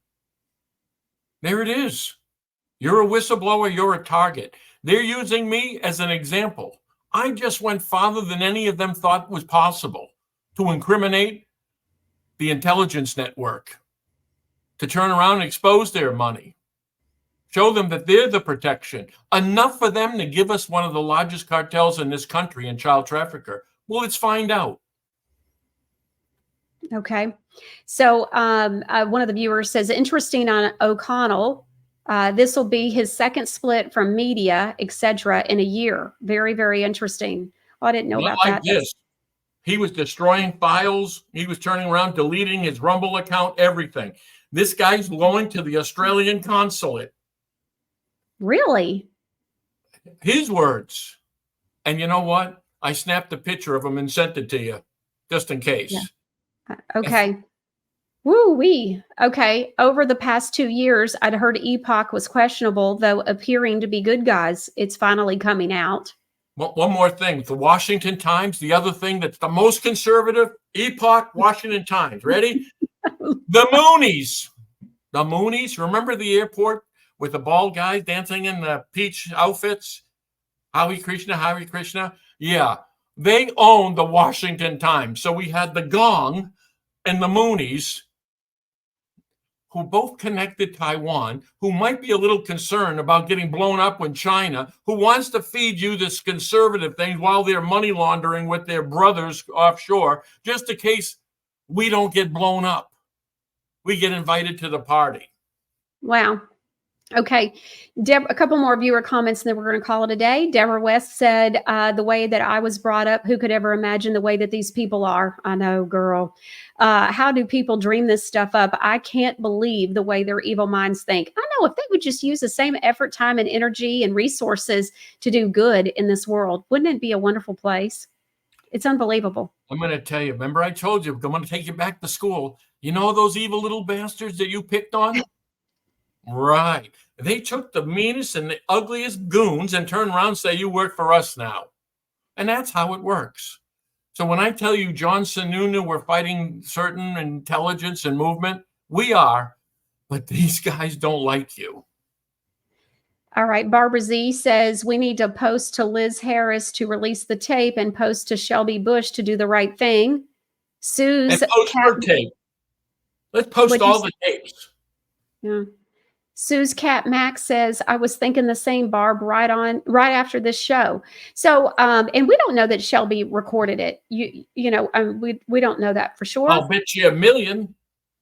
There it is. You're a whistleblower, you're a target. They're using me as an example. I just went farther than any of them thought was possible to incriminate the intelligence network, to turn around and expose their money, show them that they're the protection. Enough for them to give us one of the largest cartels in this country and child trafficker. Well, let's find out. Okay. So one of the viewers says, interesting on O'Connell. This will be his second split from media, etc., in a year. Very, very interesting. Oh, I didn't know about that. This. He was destroying files. He was turning around, deleting his Rumble account, everything. This guy's going to the Australian consulate. Really? His words. And you know what? I snapped a picture of him and sent it to you, just in case. Yeah. Okay. Woo-wee. Okay. Over the past 2 years, I'd heard Epoch was questionable, though appearing to be good guys. It's finally coming out. Well, one more thing. The Washington Times, the other thing that's the most conservative, Epoch, Washington Times. Ready? The Moonies. The Moonies. Remember the airport with the bald guys dancing in the peach outfits? Hare Krishna, Hare Krishna. Yeah. They own the Washington Times. So we had the Gong and the Moonies, who both connected Taiwan, who might be a little concerned about getting blown up with China, who wants to feed you this conservative thing while they're money laundering with their brothers offshore, just in case we don't get blown up. We get invited to the party. Wow. Okay. A couple more viewer comments and then we're going to call it a day. Deborah West said, the way that I was brought up, who could ever imagine the way that these people are? I know, girl. How do people dream this stuff up? I can't believe the way their evil minds think. I know, if they would just use the same effort, time, and energy and resources to do good in this world, wouldn't it be a wonderful place? It's unbelievable. I'm going to tell you, remember I told you, I'm going to take you back to school. You know those evil little bastards that you picked on? Right. They took the meanest and the ugliest goons and turned around and say, you work for us now. And that's how it works. So when I tell you John Sununu, we're fighting certain intelligence and movement, we are, but these guys don't like you. All right. Barbara Z says we need to post to Liz Harris to release the tape and post to Shelby Bush to do the right thing. Sue's and post her tape. Let's post all the tapes. Yeah. Sue's Cat Max says, I was thinking the same, Barb, right after this show. So, and we don't know that Shelby recorded it. We don't know that for sure. I'll bet you $1 million.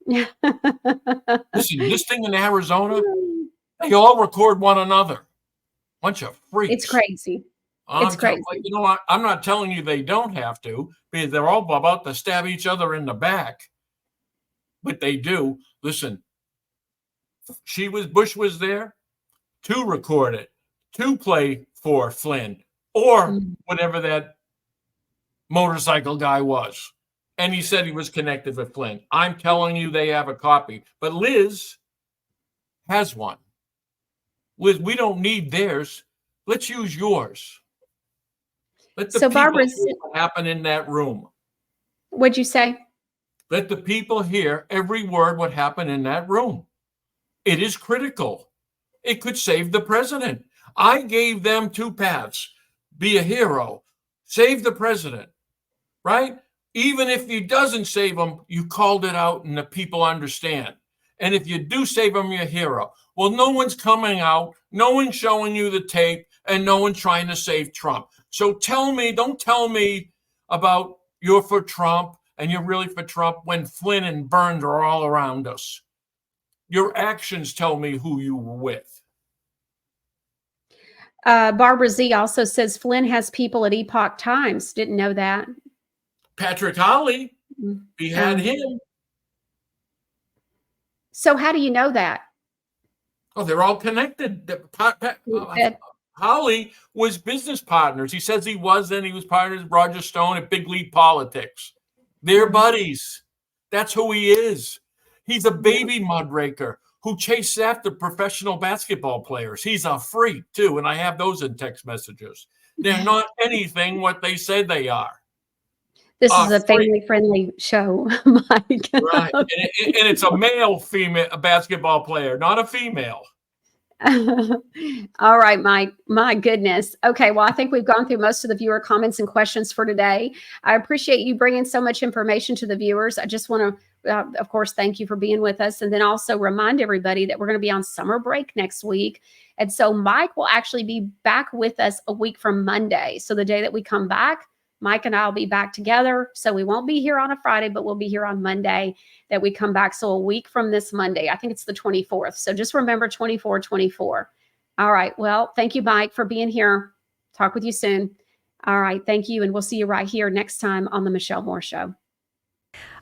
Listen, this thing in Arizona, they all record one another. Bunch of freaks. It's crazy. It's crazy. You know what? I'm not telling you they don't have to, because they're all about to stab each other in the back. But they do. Listen, Bush was there to record it, to play for Flynn or whatever that motorcycle guy was. And he said he was connected with Flynn. I'm telling you, they have a copy. But Liz has one. Liz, we don't need theirs. Let's use yours. Let the people hear what happened in that room. What'd you say? Let the people hear every word what happened in that room. It is critical. It could save the president. I gave them two paths. Be a hero. Save the president. Right? Even if he doesn't save him, you called it out and the people understand. And if you do save him, you're a hero. Well, no one's coming out. No one's showing you the tape, and no one's trying to save Trump. So don't tell me about you're for Trump and you're really for Trump when Flynn and Burns are all around us. Your actions tell me who you were with. Barbara Z also says Flynn has people at Epoch Times. Didn't know that. Patrick Holly, we had him. So how do you know that? Oh, they're all connected. Holly was business partners. He says he was, and he was partners with Roger Stone at Big League Politics. They're buddies. That's who he is. He's a baby mudraker who chases after professional basketball players. He's a freak, too, and I have those in text messages. They're not anything what they say they are. This is a family-friendly show, Mike. Right, and it's a male-female basketball player, not a female. All right, Mike. My goodness. Okay, well, I think we've gone through most of the viewer comments and questions for today. I appreciate you bringing so much information to the viewers. I just want to, of course, thank you for being with us, and then also remind everybody that we're going to be on summer break next week. And so Mike will actually be back with us a week from Monday. So the day that we come back, Mike and I will be back together. So we won't be here on a Friday, but we'll be here on Monday that we come back. So a week from this Monday, I think it's the 24th. So just remember 24. All right. Well, thank you, Mike, for being here. Talk with you soon. All right. Thank you. And we'll see you right here next time on the Michelle Moore Show.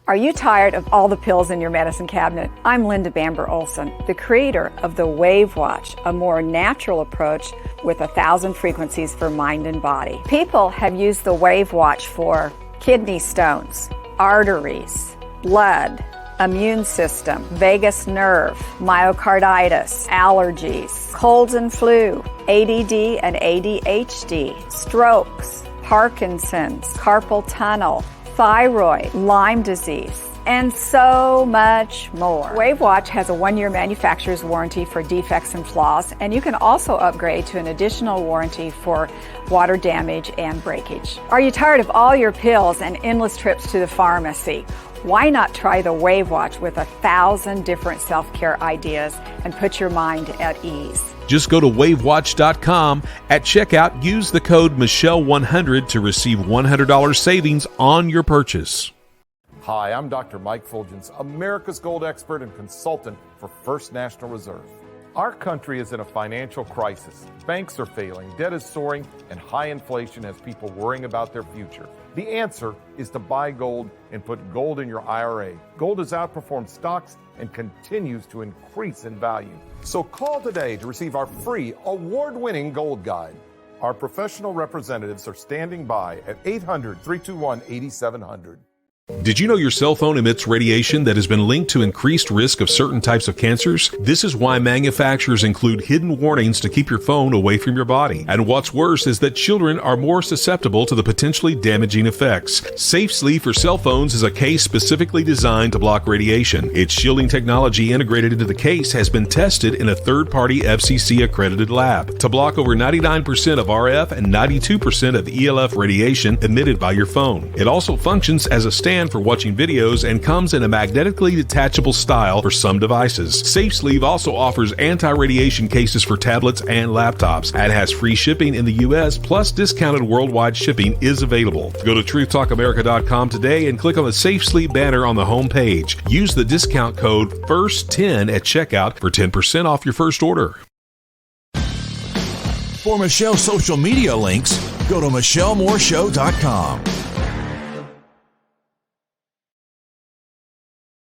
Are you tired of all the pills in your medicine cabinet? I'm Linda Bamber Olson, the creator of the Wave Watch, a more natural approach with 1,000 frequencies for mind and body. People have used the Wave Watch for kidney stones, arteries, blood, immune system, vagus nerve, myocarditis, allergies, colds and flu, ADD and ADHD, strokes, Parkinson's, carpal tunnel, thyroid, Lyme disease, and so much more. Wave Watch has a 1-year manufacturer's warranty for defects and flaws, and you can also upgrade to an additional warranty for water damage and breakage. Are you tired of all your pills and endless trips to the pharmacy? Why not try the Wave Watch with 1,000 different self-care ideas and put your mind at ease? Just go to wavewatch.com. At checkout, use the code Michelle100 to receive $100 savings on your purchase. Hi, I'm Dr. Mike Fulgens, America's gold expert and consultant for First National Reserve. Our country is in a financial crisis. Banks are failing, debt is soaring, and high inflation has people worrying about their future. The answer is to buy gold and put gold in your IRA. Gold has outperformed stocks and continues to increase in value. So call today to receive our free award-winning gold guide. Our professional representatives are standing by at 800-321-8700. Did you know your cell phone emits radiation that has been linked to increased risk of certain types of cancers? This is why manufacturers include hidden warnings to keep your phone away from your body. And what's worse is that children are more susceptible to the potentially damaging effects. Safe Sleeve for cell phones is a case specifically designed to block radiation. Its shielding technology integrated into the case has been tested in a third-party FCC-accredited lab to block over 99% of RF and 92% of ELF radiation emitted by your phone. It also functions as a standard stand for watching videos and comes in a magnetically detachable style for some devices. SafeSleeve also offers anti-radiation cases for tablets and laptops and has free shipping in the U.S. plus discounted worldwide shipping is available. Go to TruthTalkAmerica.com today and click on the SafeSleep banner on the home page. Use the discount code FIRST10 at checkout for 10% off your first order. For Michelle's social media links, go to MichelleMooreShow.com.